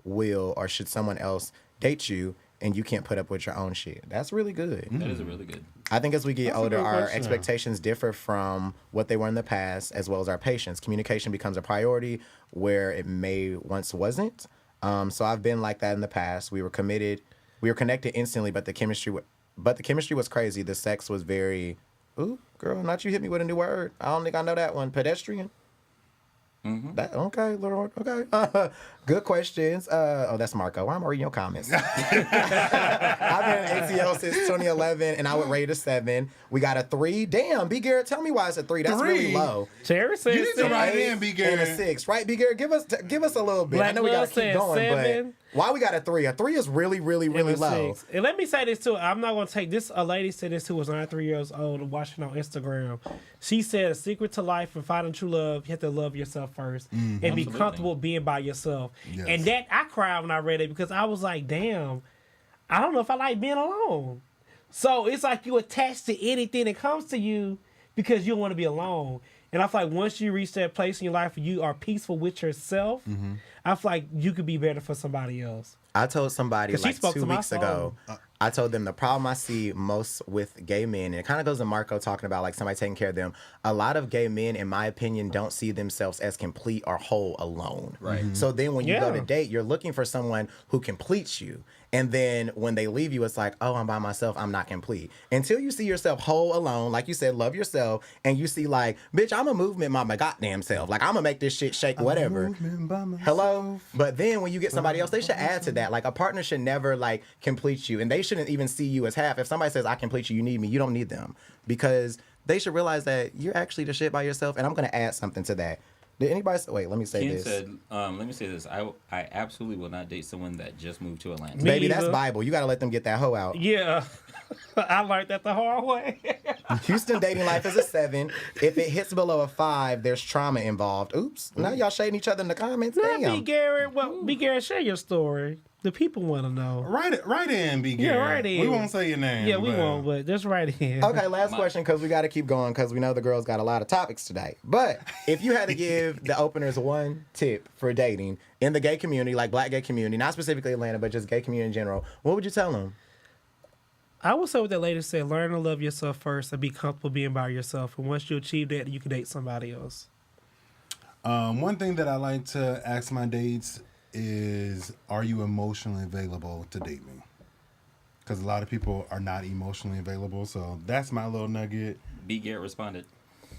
Speaker 3: will or should someone else date you, and you can't put up with your own shit? That's really good.
Speaker 4: That is a really good.
Speaker 3: I think as we get
Speaker 2: That's a
Speaker 3: older,
Speaker 2: good
Speaker 3: our
Speaker 2: question.
Speaker 3: expectations differ from what they were in the past, as well as our patience. Communication becomes a priority where it may once wasn't. So I've been like that in the past. We were committed. We were connected instantly, but the chemistry was crazy. The sex was very, ooh, girl, not you hit me with a new word. I don't think I know that one. Pedestrian? Okay, Lord. Okay. Good questions. That's Marco. Why am I reading your comments? I've been in ATL since 2011, and I would rate it a 7. We got a 3. Damn, B. Garrett, tell me why it's a 3. That's really low.
Speaker 1: Jerry said
Speaker 2: You need to write in, B. Garrett.
Speaker 3: And a 6, right, B. Garrett? Give us a little bit.
Speaker 1: Black
Speaker 3: I know we got to keep going,
Speaker 1: 7.
Speaker 3: but why we got a 3? A 3 is really, really, really low.
Speaker 1: 6. And let me say this too. I'm not gonna take this. A lady said this who was 93 years old, watching on Instagram. She said, "A secret to life and finding true love, you have to love yourself first and be
Speaker 4: Absolutely.
Speaker 1: comfortable being by yourself."
Speaker 2: Yes.
Speaker 1: And that I cried when I read it because I was like, "Damn, I don't know if I like being alone." So it's like you attach to anything that comes to you because you don't want to be alone. And I feel like once you reach that place in your life where you are peaceful with yourself, I feel like you could be better for somebody else.
Speaker 3: I told somebody
Speaker 1: 'Cause she
Speaker 3: like
Speaker 1: spoke
Speaker 3: 2
Speaker 1: to my
Speaker 3: weeks ago, I told them the problem I see most with gay men, and it kind of goes to Marco talking about like somebody taking care of them. A lot of gay men, in my opinion, don't see themselves as complete or whole alone.
Speaker 4: Right.
Speaker 3: So then when you go to
Speaker 1: Yeah.
Speaker 3: date, you're looking for someone who completes you. And then when they leave you, it's like, oh, I'm by myself. I'm not complete. Until you see yourself whole alone, like you said, love yourself, and you see like, bitch, I'm a movement by my goddamn self. Like I'm gonna make this shit shake, whatever. Hello? But then when you get somebody else, they should add to that. Like a partner should never like complete you, and they shouldn't even see you as half. If somebody says I complete you, you need me, you don't need them, because they should realize that you're actually the shit by yourself. And I'm gonna add something to that. Did anybody wait? Let me say
Speaker 4: Ken
Speaker 3: this.
Speaker 4: said, let me say this. I absolutely will not date someone that just moved to Atlanta.
Speaker 1: Me
Speaker 3: Baby, that's
Speaker 1: either.
Speaker 3: Bible. You gotta let them get that hoe out.
Speaker 1: Yeah, I learned that the hard way.
Speaker 3: Houston dating life is a 7. If it hits below a 5, there's trauma involved. Oops. Now y'all shading each other in the comments.
Speaker 1: Not B.
Speaker 3: Damn.
Speaker 1: Garrett. Well, B. Garrett, share your story. The people want to know.
Speaker 2: Right in, B. Garrett.
Speaker 1: right in.
Speaker 2: We won't say your name.
Speaker 1: Yeah, we
Speaker 2: but-
Speaker 1: won't, but just right in.
Speaker 3: Okay, last question, because we got to keep going, because we know the girls got a lot of topics today. But if you had to give the openers one tip for dating in the gay community, like black gay community, not specifically Atlanta, but just gay community in general, what would you tell them?
Speaker 1: I would say what that lady said: learn to love yourself first and be comfortable being by yourself. And once you achieve that, you can date somebody else.
Speaker 2: One thing that I like to ask my dates is, are you emotionally available to date me? Because a lot of people are not emotionally available. So that's my little nugget.
Speaker 4: B. Garrett responded.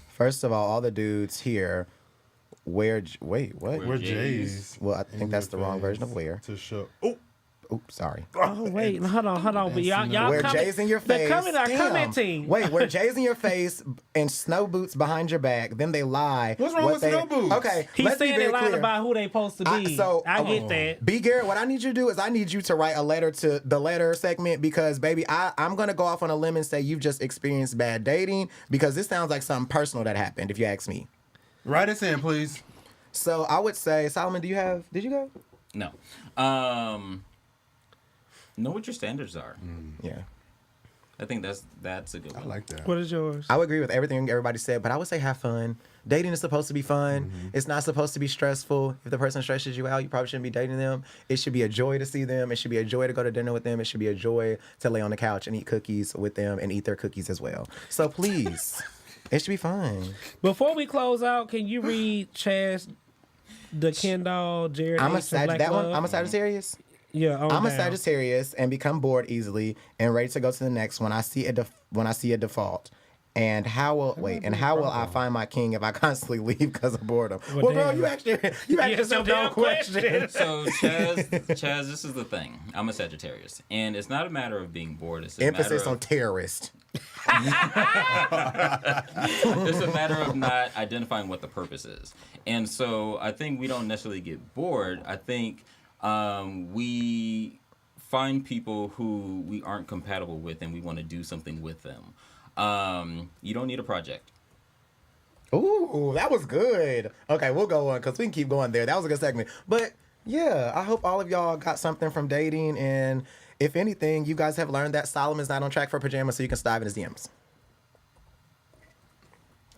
Speaker 3: First of all the dudes here wear... Wait, what?
Speaker 4: Wear
Speaker 2: We're
Speaker 4: J's.
Speaker 2: J's.
Speaker 3: Well, I think that's the wrong version of wear.
Speaker 2: To show. Oh,
Speaker 3: Oops, sorry.
Speaker 1: Oh wait, hold on. But y'all
Speaker 3: Wear
Speaker 1: comment-
Speaker 3: J's in your
Speaker 1: the
Speaker 3: face.
Speaker 1: comment are
Speaker 3: Damn.
Speaker 1: commenting.
Speaker 3: Wait, wear J's in your face and snow boots behind your back. Then they lie.
Speaker 2: What's wrong
Speaker 3: what
Speaker 2: with
Speaker 3: they-
Speaker 2: snow boots?
Speaker 3: Okay,
Speaker 1: He's
Speaker 3: let's be
Speaker 1: saying they
Speaker 3: very
Speaker 1: lying
Speaker 3: clear.
Speaker 1: about who they supposed to be. I get that.
Speaker 3: B. Garrett, what I need you to do is I need you to write a letter to the letter segment, because, baby, I'm going to go off on a limb and say you've just experienced bad dating, because this sounds like something personal that happened, if you ask me.
Speaker 2: write us in, please.
Speaker 3: So I would say, Solomon, did you go?
Speaker 4: No. Know what your standards are.
Speaker 3: Yeah.
Speaker 4: I think that's a good one.
Speaker 2: I like that.
Speaker 1: What is yours?
Speaker 3: I would agree with everything everybody said, but I would say have fun. Dating is supposed to be fun. It's not supposed to be stressful. If the person stresses you out, you probably shouldn't be dating them. It should be a joy to see them. It should be a joy to go to dinner with them. It should be a joy to lay on the couch and eat cookies with them and eat their cookies as well. So please, it should be fun.
Speaker 1: Before we close out, can you read Chaz, the Ken doll, Jared?
Speaker 3: I'm a
Speaker 1: H, and Black Love?
Speaker 3: I'm a Sagittarius.
Speaker 1: Yeah,
Speaker 3: I'm a
Speaker 1: down.
Speaker 3: Sagittarius and become bored easily and ready to go to the next when I see a default. And how will I find my king if I constantly leave because of boredom? Well, girl,
Speaker 1: damn.
Speaker 3: you asked yourself
Speaker 1: damn
Speaker 3: no question.
Speaker 4: So Chaz, this is the thing. I'm a Sagittarius, and it's not a matter of being bored. It's a
Speaker 3: Emphasis
Speaker 4: matter
Speaker 3: on
Speaker 4: of,
Speaker 3: terrorist.
Speaker 4: it's a matter of not identifying what the purpose is. And so I think we don't necessarily get bored. I think we find people who we aren't compatible with, and we want to do something with them. You don't need a project.
Speaker 3: Ooh, that was good. Okay, we'll go on because we can keep going there. That was a good segment. But yeah, I hope all of y'all got something from dating. And if anything, you guys have learned that Solomon's not on track for pajamas, so you can dive in his DMs.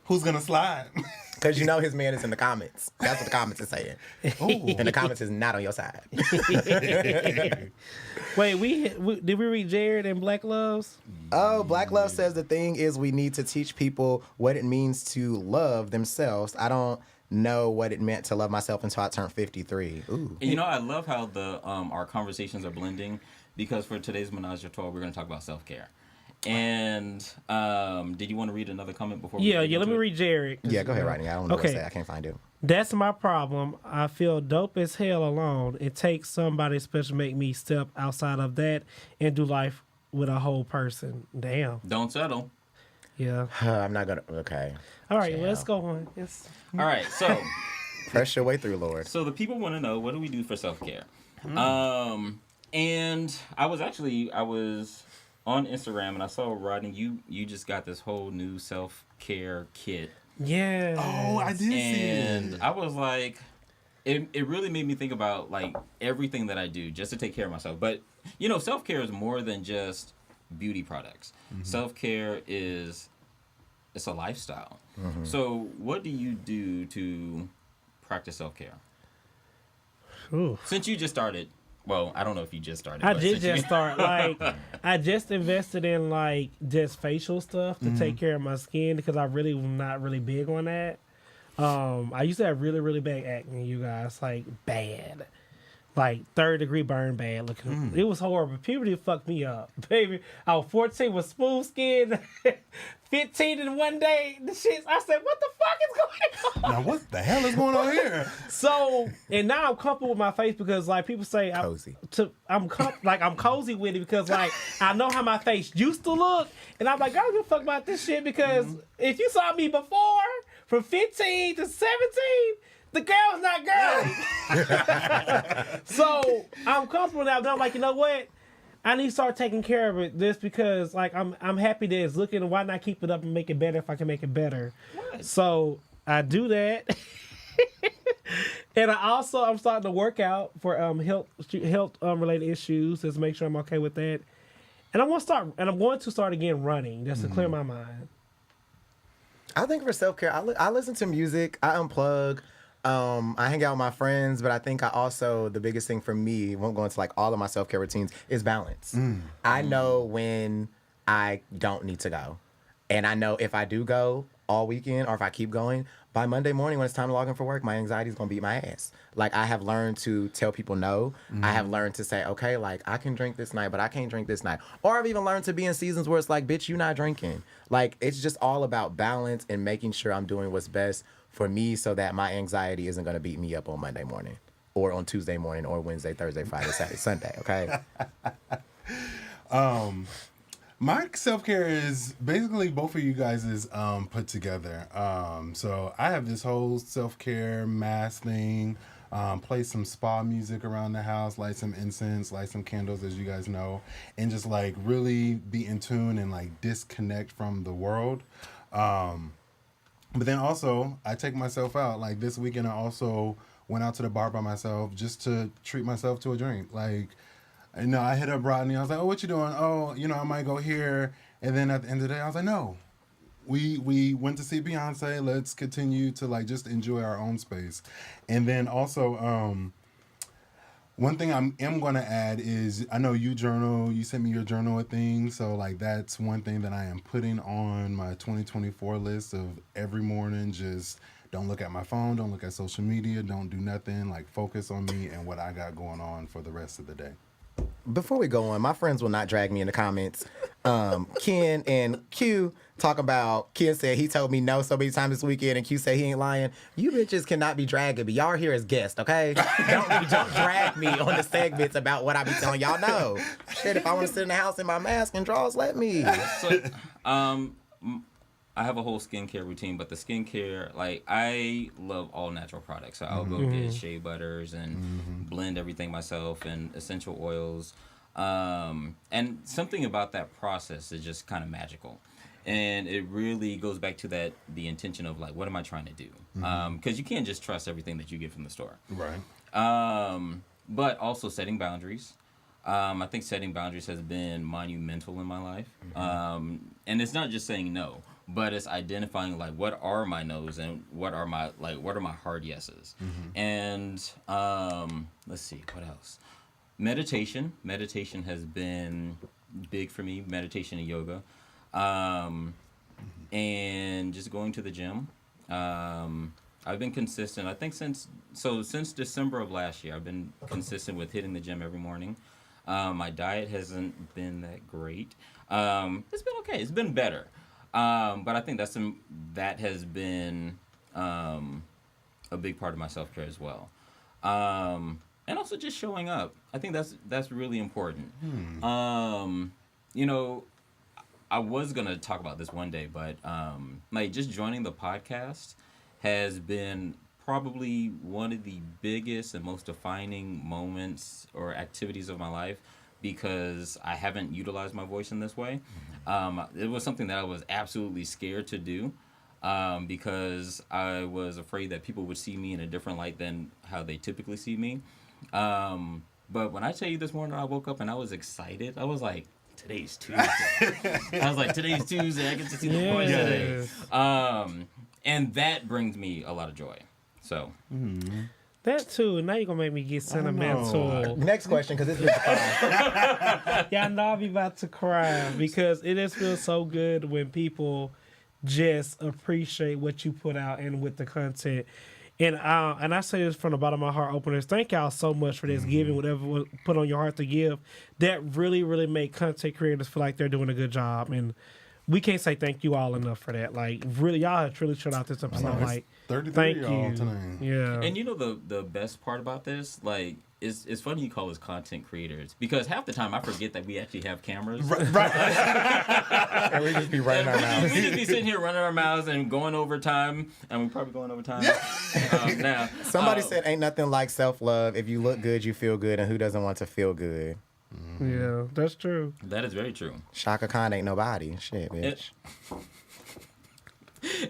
Speaker 2: Who's gonna slide?
Speaker 3: Because you know his man is in the comments. That's what the comments is saying. And the comments is not on your side.
Speaker 1: Wait, did we read Jared and Black Loves?
Speaker 3: Oh, Black Love says the thing is we need to teach people what it means to love themselves. I don't know what it meant to love myself until I turned 53. Ooh.
Speaker 4: And I love how our conversations are blending, because for today's Menage a Trois, we're going to talk about self-care. And did you want to read another comment before?
Speaker 1: Yeah.
Speaker 4: get
Speaker 1: Let
Speaker 4: into
Speaker 1: me
Speaker 4: it?
Speaker 1: read Jared.
Speaker 3: Yeah, go ahead, Rodney. I don't know what to
Speaker 1: Okay.
Speaker 3: say. I can't find it.
Speaker 1: That's my problem. I feel dope as hell alone. It takes somebody special to make me step outside of that and do life with a whole person. Damn.
Speaker 4: Don't settle.
Speaker 1: Yeah.
Speaker 3: I'm not gonna. Okay.
Speaker 1: All right,
Speaker 3: Chill.
Speaker 1: let's go on. Yes.
Speaker 4: All right, so
Speaker 3: Press your way through, Lord.
Speaker 4: so the people want to know, what do we do for self-care? And I was on Instagram and I saw, Rodney, you just got this whole new self-care kit.
Speaker 1: Yeah.
Speaker 2: Oh, I did see
Speaker 4: And
Speaker 2: it.
Speaker 4: I was like, it really made me think about like everything that I do just to take care of myself. But you know, self-care is more than just beauty products. Self-care it's a lifestyle. So what do you do to practice self-care?
Speaker 1: Ooh.
Speaker 4: Since you just started, well, I don't know if you just started.
Speaker 1: I
Speaker 4: but
Speaker 1: did
Speaker 4: since you-
Speaker 1: just start. Like, I just invested in like just facial stuff to take care of my skin because I really was not really big on that. I used to have really, really bad acne, you guys, like bad, like 3rd-degree burn bad looking. It was horrible. Puberty fucked me up, baby. I was 14 with smooth skin, 15 in one day. The shit. I said, what the fuck is going on?
Speaker 2: Now, what the hell is going on here?
Speaker 1: So, and now I'm comfortable with my face because like people say
Speaker 3: Cozy.
Speaker 1: I'm cozy with it because like I know how my face used to look, and I'm like, I don't give a fuck about this shit because if you saw me before from 15 to 17, the girl's not girly. So I'm comfortable now. But I'm like, you know what? I need to start taking care of it. This because like I'm happy that it's looking. Why not keep it up and make it better if I can make it better?
Speaker 4: What?
Speaker 1: So I do that. And I'm starting to work out for health related issues. Just make sure I'm okay with that. And I'm going to start again running just to clear my mind.
Speaker 3: I think for self-care, I listen to music, I unplug, I hang out with my friends, but I think the biggest thing for me, when going to like all of my self-care routines, is balance. I know when I don't need to go. And I know if I do go all weekend or if I keep going, by Monday morning when it's time to log in for work, my anxiety is going to beat my ass. Like, I have learned to tell people no. I have learned to say, okay, like, I can drink this night, but I can't drink this night. Or I've even learned to be in seasons where it's like, bitch, you not drinking. Like, it's just all about balance and making sure I'm doing what's best for me so that my anxiety isn't going to beat me up on Monday morning or on Tuesday morning or Wednesday, Thursday, Friday, Saturday, Sunday, okay?
Speaker 2: My self-care is basically both of you guys is put together. So I have this whole self-care mass thing, play some spa music around the house, light some incense, light some candles, as you guys know, and just like really be in tune and like disconnect from the world. But then also I take myself out. Like this weekend I also went out to the bar by myself just to treat myself to a drink. Like, you know, I hit up Rodney. I was like, oh, what you doing? Oh, you know, I might go here. And then at the end of the day, I was like, no. We went to see Beyonce. Let's continue to, like, just enjoy our own space. And then also, one thing I am going to add is, I know you journal. You sent me your journal of things. So, like, that's one thing that I am putting on my 2024 list of every morning. Just don't look at my phone. Don't look at social media. Don't do nothing. Like, focus on me and what I got going on for the rest of the day.
Speaker 3: Before we go on, my friends will not drag me in the comments. Ken and Q talk about, Ken said he told me no so many times this weekend, and Q said he ain't lying. You bitches cannot be dragging me. Y'all are here as guests, okay? Don't drag me on the segments about what I be telling y'all no. Shit, if I want to sit in the house in my mask and drawers, let me.
Speaker 4: So, I have a whole skincare routine, but the skincare, like, I love all natural products. So I'll go get shea butters and blend everything myself and essential oils. And something about that process is just kind of magical. And it really goes back to the intention of, like, what am I trying to do? Because you can't just trust everything that you get from the store.
Speaker 2: Right.
Speaker 4: But also setting boundaries. I think setting boundaries has been monumental in my life. And it's not just saying no, but it's identifying, like, what are my no's and what are my hard yeses. And let's see, what else? Meditation has been big for me. Meditation and yoga, and just going to the gym. I've been consistent. I think since December of last year, I've been consistent with hitting the gym every morning. My diet hasn't been that great. It's been okay. It's been better. But I think that has been a big part of my self-care as well. And also just showing up. I think that's really important. You know, I was gonna talk about this one day, but like just joining the podcast has been probably one of the biggest and most defining moments or activities of my life, because I haven't utilized my voice in this way. It was something that I was absolutely scared to do, because I was afraid that people would see me in a different light than how they typically see me. But when I tell you this morning I woke up and I was excited, I was like, today's Tuesday. I was like, today's Tuesday. I get to see the boys today. And that brings me a lot of joy. So.
Speaker 1: That too. Now you're going to make me get sentimental.
Speaker 3: Next question, because it's been fun.
Speaker 1: Yeah, I know I'll be about to cry, because it just feels so good when people just appreciate what you put out and with the content. And I say this from the bottom of my heart, openers. Thank y'all so much for this giving, whatever was put on your heart to give. That really, really make content creators feel like they're doing a good job. And we can't say thank you all enough for that. Like, really, y'all have truly shut out this episode. Like,
Speaker 2: 33
Speaker 1: thank
Speaker 2: y'all
Speaker 1: you.
Speaker 2: tonight.
Speaker 1: Yeah.
Speaker 4: And you know the best part about this, like, it's funny you call us content creators, because half the time I forget that we actually have cameras.
Speaker 2: Right.
Speaker 3: And we just be running our mouths.
Speaker 4: We just be sitting here running our mouths and going over time, and we're probably going over time now.
Speaker 3: Somebody said, ain't nothing like self-love. If you look good, you feel good, and who doesn't want to feel good?
Speaker 1: Yeah, that's true.
Speaker 4: That is very true.
Speaker 3: Shaka Khan ain't nobody. Shit, bitch.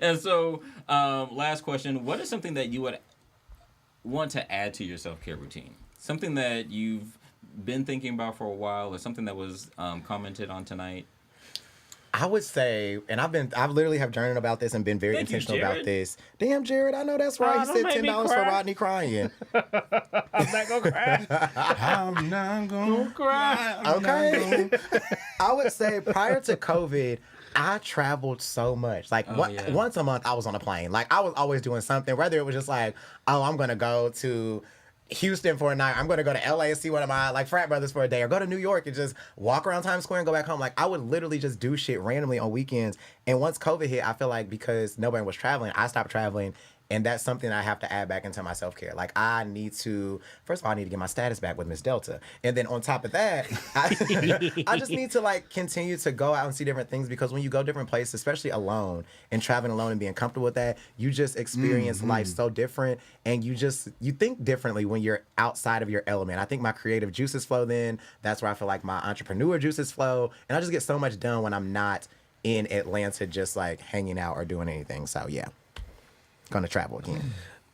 Speaker 4: And so, last question. What is something that you would want to add to your self-care routine? Something that you've been thinking about for a while, or something that was commented on tonight?
Speaker 3: I would say, and I've literally have journaled about this and been very intentional about this. Damn, Jared, I know that's right. He said $10 for Rodney crying.
Speaker 1: I'm not going to cry.
Speaker 2: I'm not going to cry.
Speaker 3: Okay. I would say prior to COVID, I traveled so much. Like once a month, I was on a plane. Like I was always doing something, whether it was just like, oh, I'm going to go to Houston for a night. I'm going to go to LA and see one of my like frat brothers for a day, or go to New York and just walk around Times Square and go back home. Like I would literally just do shit randomly on weekends. And once COVID hit, I feel like because nobody was traveling, I stopped traveling. And that's something I have to add back into my self-care. Like I need to, first of all, I need to get my status back with Miss Delta. And then on top of that, I just need to like continue to go out and see different things, because when you go different places, especially alone and traveling alone and being comfortable with that, you just experience life so different, and you think differently when you're outside of your element. I think my creative juices flow then. That's where I feel like my entrepreneur juices flow. And I just get so much done when I'm not in Atlanta just like hanging out or doing anything. So yeah. Gonna travel again.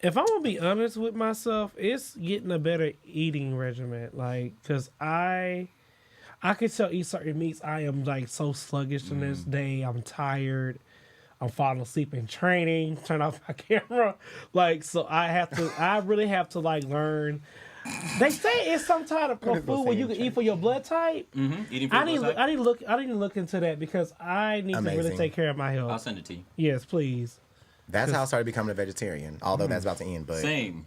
Speaker 1: If I'm gonna be honest with myself, it's getting a better eating regimen. Like, cause I can tell eat certain meats. I am like so sluggish in this day. I'm tired. I'm falling asleep in training. Turn off my camera. Like, so I really have to like learn. They say it's some type of food where you can eat for your blood type.
Speaker 4: Eating for your blood type?
Speaker 1: I need to look into that, because I need to really take care of my health.
Speaker 4: I'll send it to you.
Speaker 1: Yes, please.
Speaker 3: That's how I started becoming a vegetarian, although that's about to end. But
Speaker 4: Same.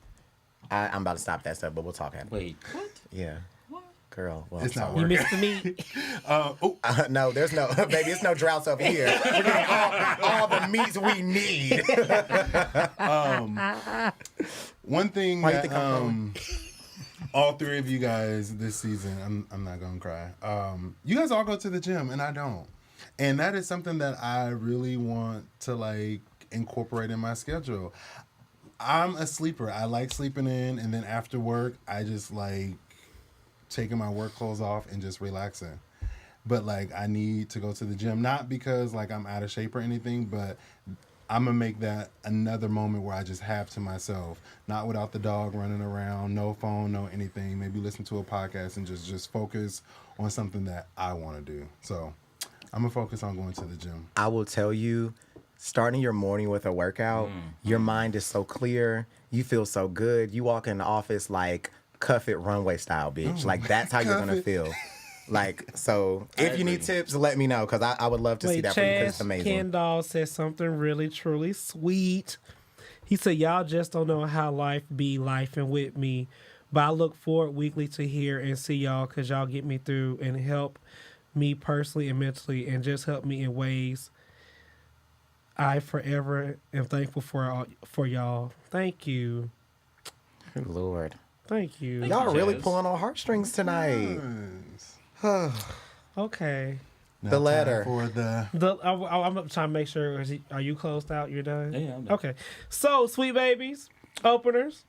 Speaker 3: I'm about to stop that stuff, but we'll talk after.
Speaker 4: Wait, what?
Speaker 3: Yeah.
Speaker 4: What?
Speaker 3: Girl, well,
Speaker 2: It's not
Speaker 1: You
Speaker 2: working.
Speaker 1: missed the meat.
Speaker 3: no, there's no, baby, it's no droughts over here. We're getting all the meats we need.
Speaker 2: One thing
Speaker 3: Why you
Speaker 2: that
Speaker 3: think I'm
Speaker 2: all three of you guys this season, I'm not gonna cry. You guys all go to the gym, and I don't. And that is something that I really want to like incorporate in my schedule. I'm a sleeper. I like sleeping in, and then after work, I just like taking my work clothes off and just relaxing. But like I need to go to the gym, not because like I'm out of shape or anything, but I'm gonna make that another moment where I just have to myself, not without the dog running around, no phone, no anything. Maybe listen to a podcast and just focus on something that I want to do. So I'm gonna focus on going to the gym.
Speaker 3: I will tell you, starting your morning with a workout, your mind is so clear. You feel so good. You walk in the office like cuff it runway style, bitch. Like that's how you're gonna feel. Like, so if you need tips, let me know, because I would love to see that for you, because it's amazing.
Speaker 1: Kendall said something really, truly sweet. He said, y'all just don't know how life be lifing with me, but I look forward weekly to hear and see y'all, because y'all get me through and help me personally and mentally, and just help me in ways I forever am thankful for y'all. Thank you.
Speaker 3: Good Lord.
Speaker 1: Thank you.
Speaker 3: Y'all really
Speaker 4: Jazz.
Speaker 3: pulling on heartstrings tonight.
Speaker 1: Okay.
Speaker 3: The letter.
Speaker 2: For the
Speaker 1: I'm trying to make sure. Are you closed out? You're done?
Speaker 4: Yeah, I'm done.
Speaker 1: Okay. So, sweet babies, openers,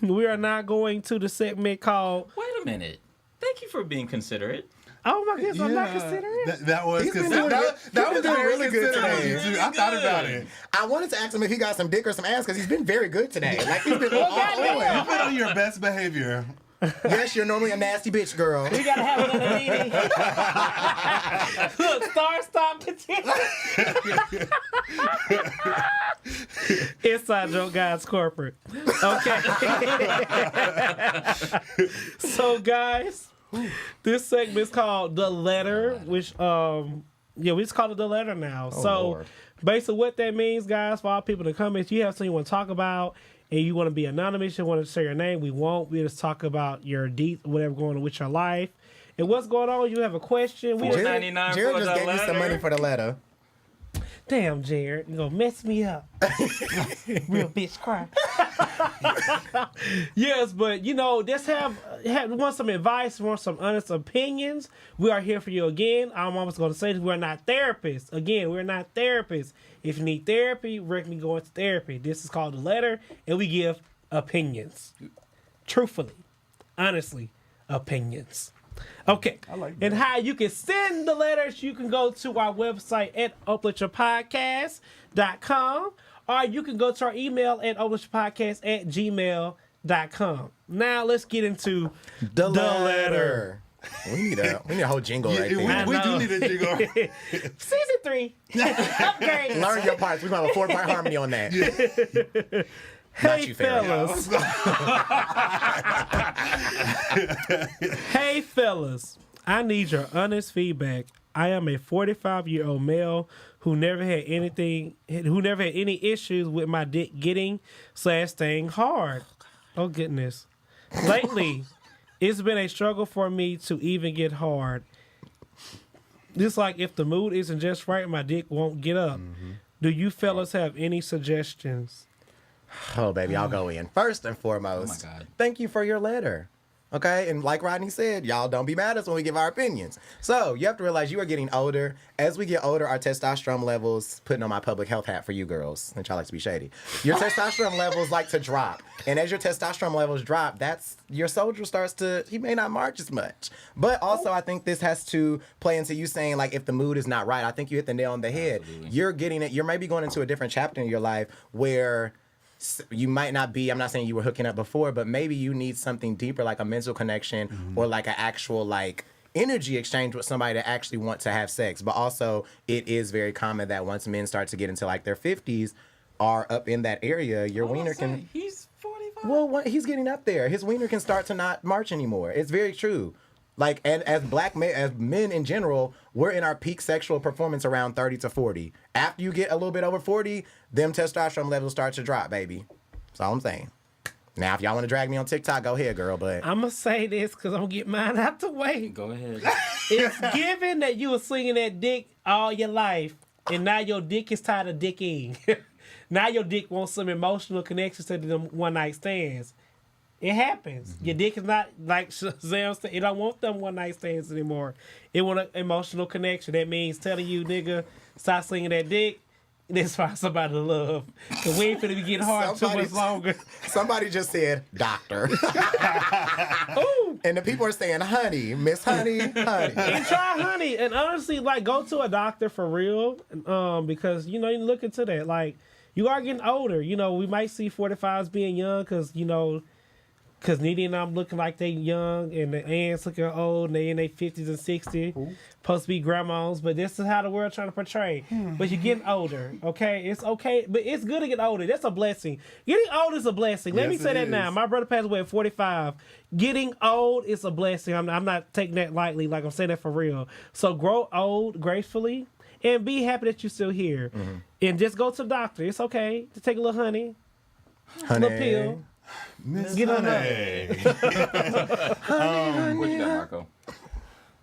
Speaker 1: we are now going to the segment called...
Speaker 4: Wait a minute. Thank you for being considerate.
Speaker 1: Oh my goodness, I'm not considering.
Speaker 2: That was
Speaker 3: He's been
Speaker 2: considerate.
Speaker 3: doing
Speaker 2: That was
Speaker 3: doing really good
Speaker 2: considerate.
Speaker 3: today.
Speaker 2: I thought about it.
Speaker 3: I wanted to ask him if he got some dick or some ass because he's been very good today. Like, he's been all
Speaker 2: You
Speaker 3: on.
Speaker 2: put on your best behavior.
Speaker 3: Yes, you're normally a nasty bitch, girl.
Speaker 1: We gotta have another meeting. Look, stop, continue. Inside joke, guys, corporate. Okay. So, guys, this segment is called The Letter, which, we just call it The Letter now. So,
Speaker 3: Lord.
Speaker 1: basically what that means, guys, for all people in the comments, you have something you want to talk about, and you want to be anonymous, you want to say your name, we won't. We just talk about your whatever going on with your life. And what's going on? You have a question. We just,
Speaker 4: $4.99
Speaker 3: Jared
Speaker 4: for
Speaker 3: just
Speaker 4: the
Speaker 3: gave me some
Speaker 4: letter.
Speaker 3: money for the letter.
Speaker 1: damn, Jared, you gonna mess me up. Real bitch cry. Yes, but just have want some advice, want some honest opinions. We are here for you again. I'm almost gonna say this: we're not therapists. Again, we're not therapists. If you need therapy, recommend going to therapy. This is called The Letter, and we give opinions. Truthfully, honestly, opinions. Okay.
Speaker 2: I like
Speaker 1: And
Speaker 2: that.
Speaker 1: how you can send the letters, you can go to our website at openrelationshippodcast.com, or you can go to our email at openrelationshippodcast@gmail.com. Now let's get into
Speaker 3: The letter. We need a whole jingle right there.
Speaker 2: We
Speaker 1: I
Speaker 2: do
Speaker 1: know.
Speaker 2: need a jingle.
Speaker 1: Season 3. Upgrade.
Speaker 3: Learn your parts. We're going to have a 4-part harmony on that.
Speaker 1: Hey,
Speaker 3: you, Farrah.
Speaker 1: fellas. Hey, fellas. I need your honest feedback. I am a 45-year-old male who never had any issues with my dick getting/staying hard. Oh, goodness. Lately, it's been a struggle for me to even get hard. It's like if the mood isn't just right, my dick won't get up. Do you fellas have any suggestions?
Speaker 3: Oh, baby, I'll go in. First and foremost,
Speaker 4: Oh, my God.
Speaker 3: thank you for your letter. Okay? And like Rodney said, y'all don't be mad at us when we give our opinions. So, you have to realize you are getting older. As we get older, our testosterone levels, putting on my public health hat for you girls, which I like to be shady, your testosterone levels like to drop. And as your testosterone levels drop, that's your soldier starts to, he may not march as much. But also, I think this has to play into you saying, like, if the mood is not right, I think you hit the nail on the head.
Speaker 4: Absolutely.
Speaker 3: You're getting it, you're maybe going into a different chapter in your life where you might not be, I'm not saying you were hooking up before, but maybe you need something deeper, like a mental connection or like an actual like energy exchange with somebody to actually want to have sex. But also, it is very common that once men start to get into like their 50s, are up in that area, your wiener can...
Speaker 4: He's 45.
Speaker 3: Well, he's getting up there. His wiener can start to not march anymore. It's very true. Like, and as black men, as men in general, we're in our peak sexual performance around 30 to 40. After you get a little bit over 40, them testosterone levels start to drop, baby. That's all I'm saying. Now, if y'all want to drag me on TikTok, go ahead, girl, but...
Speaker 1: I'm going to say this because I'm going to get mine out the way.
Speaker 4: Go ahead.
Speaker 1: It's given that you were slinging that dick all your life, and now your dick is tired of dicking. Now your dick wants some emotional connections to them one-night stands. It happens. Your dick is not like Shazam said. It don't want them one-night stands anymore. It want an emotional connection. That means telling you, nigga, stop slinging that dick. Let's find somebody to love. Because we ain't finna be getting hard too much longer.
Speaker 3: Somebody just said, doctor.
Speaker 1: Ooh.
Speaker 3: And the people are saying, honey, Miss Honey, honey.
Speaker 1: And try honey. And honestly, like, go to a doctor for real. Because, you look into that. Like, you are getting older. We might see 45s being young because, because Needy and I'm looking like they young and the aunts looking old and they in their 50s and 60s. Supposed to be grandmas, but this is how the world trying to portray. But you're getting older, okay? It's okay, but it's good to get older. That's a blessing. Getting old is a blessing. Let me
Speaker 2: Yes,
Speaker 1: say
Speaker 2: it
Speaker 1: that now.
Speaker 2: is.
Speaker 1: My brother passed away at 45. Getting old is a blessing. I'm not taking that lightly, like I'm saying that for real. So grow old gracefully and be happy that you're still here. And just go to the doctor. It's okay to take a little honey, a little pill.
Speaker 2: Miss
Speaker 1: Get on
Speaker 2: Honey.
Speaker 4: What you got, Marco?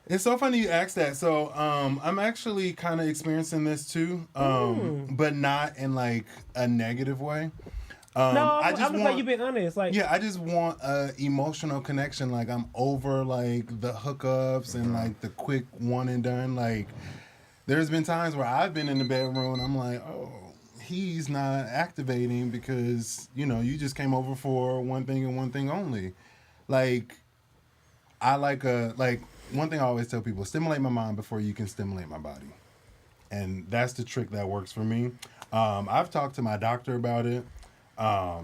Speaker 2: It's so funny you asked that. So I'm actually kind of experiencing this too, but not in like a negative way.
Speaker 1: No,
Speaker 2: I just
Speaker 1: I'm
Speaker 2: want,
Speaker 1: glad you've been honest. Like,
Speaker 2: yeah, I just want a emotional connection. Like I'm over like the hookups and like the quick one and done. Like there's been times where I've been in the bedroom and I'm like, oh, he's not activating because you just came over for one thing and one thing only. Like I like one thing I always tell people: stimulate my mind before you can stimulate my body, and that's the trick that works for me. I've talked to my doctor about it.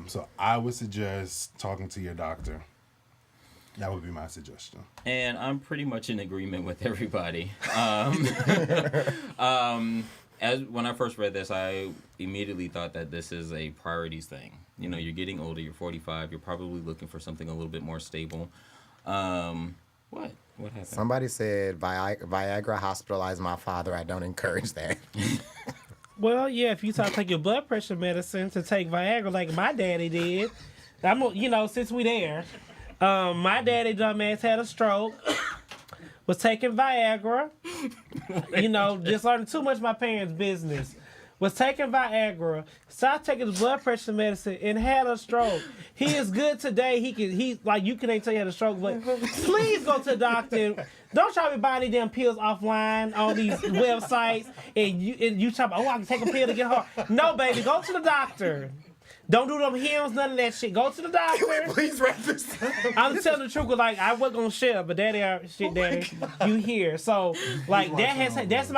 Speaker 2: So I would suggest talking to your doctor. That would be my suggestion.
Speaker 4: And I'm pretty much in agreement with everybody. As when I first read this, I immediately thought that this is a priorities thing. You're getting older. You're 45. You're probably looking for something a little bit more stable. What happened?
Speaker 3: Somebody said Viagra hospitalized my father. I don't encourage that.
Speaker 1: well, yeah, if you take your blood pressure medicine to take Viagra like my daddy did, since we there, my daddy dumbass had a stroke, was taking Viagra, just learning too much of my parents' business. Was taking Viagra, stopped taking his blood pressure medicine, and had a stroke. He is good today. You can't tell you had a stroke, but please go to the doctor. Don't try to buy any damn pills offline on these websites, and you try to, I can take a pill to get hard. No, baby, go to the doctor. Don't do them hymns, none of that shit. Go to the doctor.
Speaker 3: Please wrap this up.
Speaker 1: I'm telling the truth, like I wasn't gonna share, but Daddy, you here. So like that's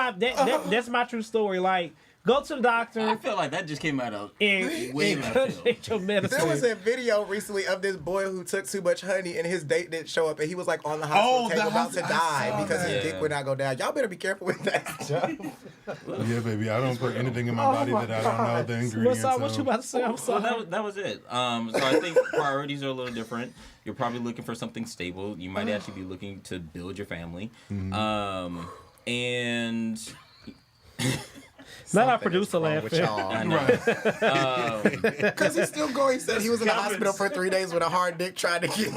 Speaker 1: my true story. Like. Go to the doctor.
Speaker 4: I feel like that just came out of
Speaker 1: way
Speaker 4: left field.
Speaker 1: your medicine.
Speaker 3: There was a video recently of this boy who took too much honey and his date didn't show up and he was like on the hospital table about to die because his dick would not go down. Y'all better be careful with that.
Speaker 2: Yeah, baby. I don't put anything in my body that I don't know the ingredients of.
Speaker 1: What you about to say? I'm sorry.
Speaker 4: Well, that was it. So I think priorities are a little different. You're probably looking for something stable. You might actually be looking to build your family. And...
Speaker 1: Not our producer laughing.
Speaker 4: I know.
Speaker 3: Because he's still going. He said he was in the hospital for 3 days with a hard dick trying to get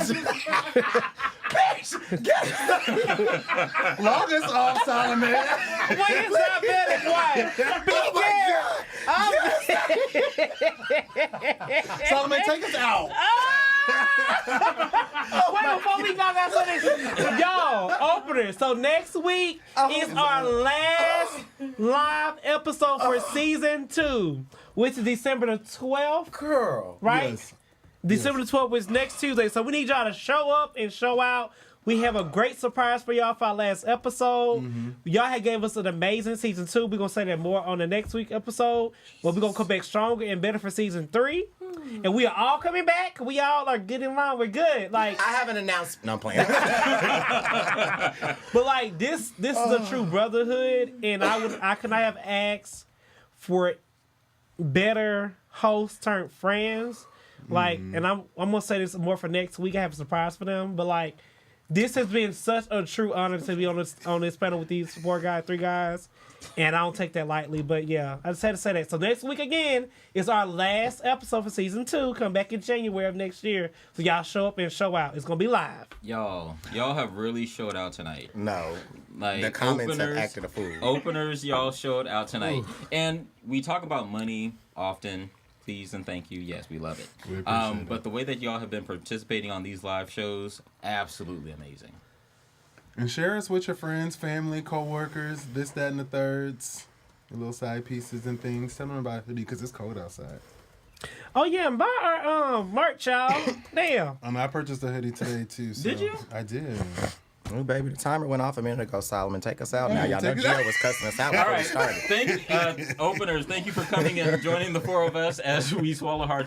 Speaker 3: Bitch! Get it!
Speaker 2: Longest off, Solomon.
Speaker 1: Wait, it's not bad and quiet.
Speaker 2: Solomon, take us out.
Speaker 1: Wait, before we got that finish, y'all, openers. So next week is our last live episode for season 2, which is December the 12th.
Speaker 3: Girl.
Speaker 1: Right?
Speaker 2: Yes.
Speaker 1: December the 12th is next Tuesday. So we need y'all to show up and show out. We have a great surprise for y'all for our last episode. Y'all had gave us an amazing season 2. We're going to say that more on the next week episode. But we're going to come back stronger and better for season 3. And we are all coming back. We all are getting along. We're good. Like
Speaker 3: I haven't announced. No, I'm playing.
Speaker 1: But like this is a true brotherhood. And I have asked for better hosts turned friends. Like, and I'm going to say this more for next week. I have a surprise for them. But like, this has been such a true honor to be on this panel with these 3 guys, and I don't take that lightly. But yeah, I just had to say that. So next week again is our last episode for season 2. Come back in January of next year. So y'all show up and show out. It's gonna be live.
Speaker 4: Y'all have really showed out tonight.
Speaker 3: No,
Speaker 4: like
Speaker 3: the comments have acted a fool.
Speaker 4: Openers, y'all showed out tonight, and we talk about money often. Please and thank you. Yes, we love it.
Speaker 2: We appreciate it.
Speaker 4: But the way that y'all have been participating on these live shows, absolutely amazing.
Speaker 2: And share us with your friends, family, co-workers, this, that, and the thirds. Your little side pieces and things. Tell them about hoodie because it's cold outside.
Speaker 1: Oh yeah, and buy our merch, y'all. Damn.
Speaker 2: I purchased a hoodie today too. So
Speaker 4: Did you?
Speaker 2: I did.
Speaker 3: Oh, baby, the timer went off a minute ago, Solomon. Take us out now. Y'all know Gio was cussing us out before we started.
Speaker 4: Openers, thank you for coming and joining the 4 of us as we swallow hard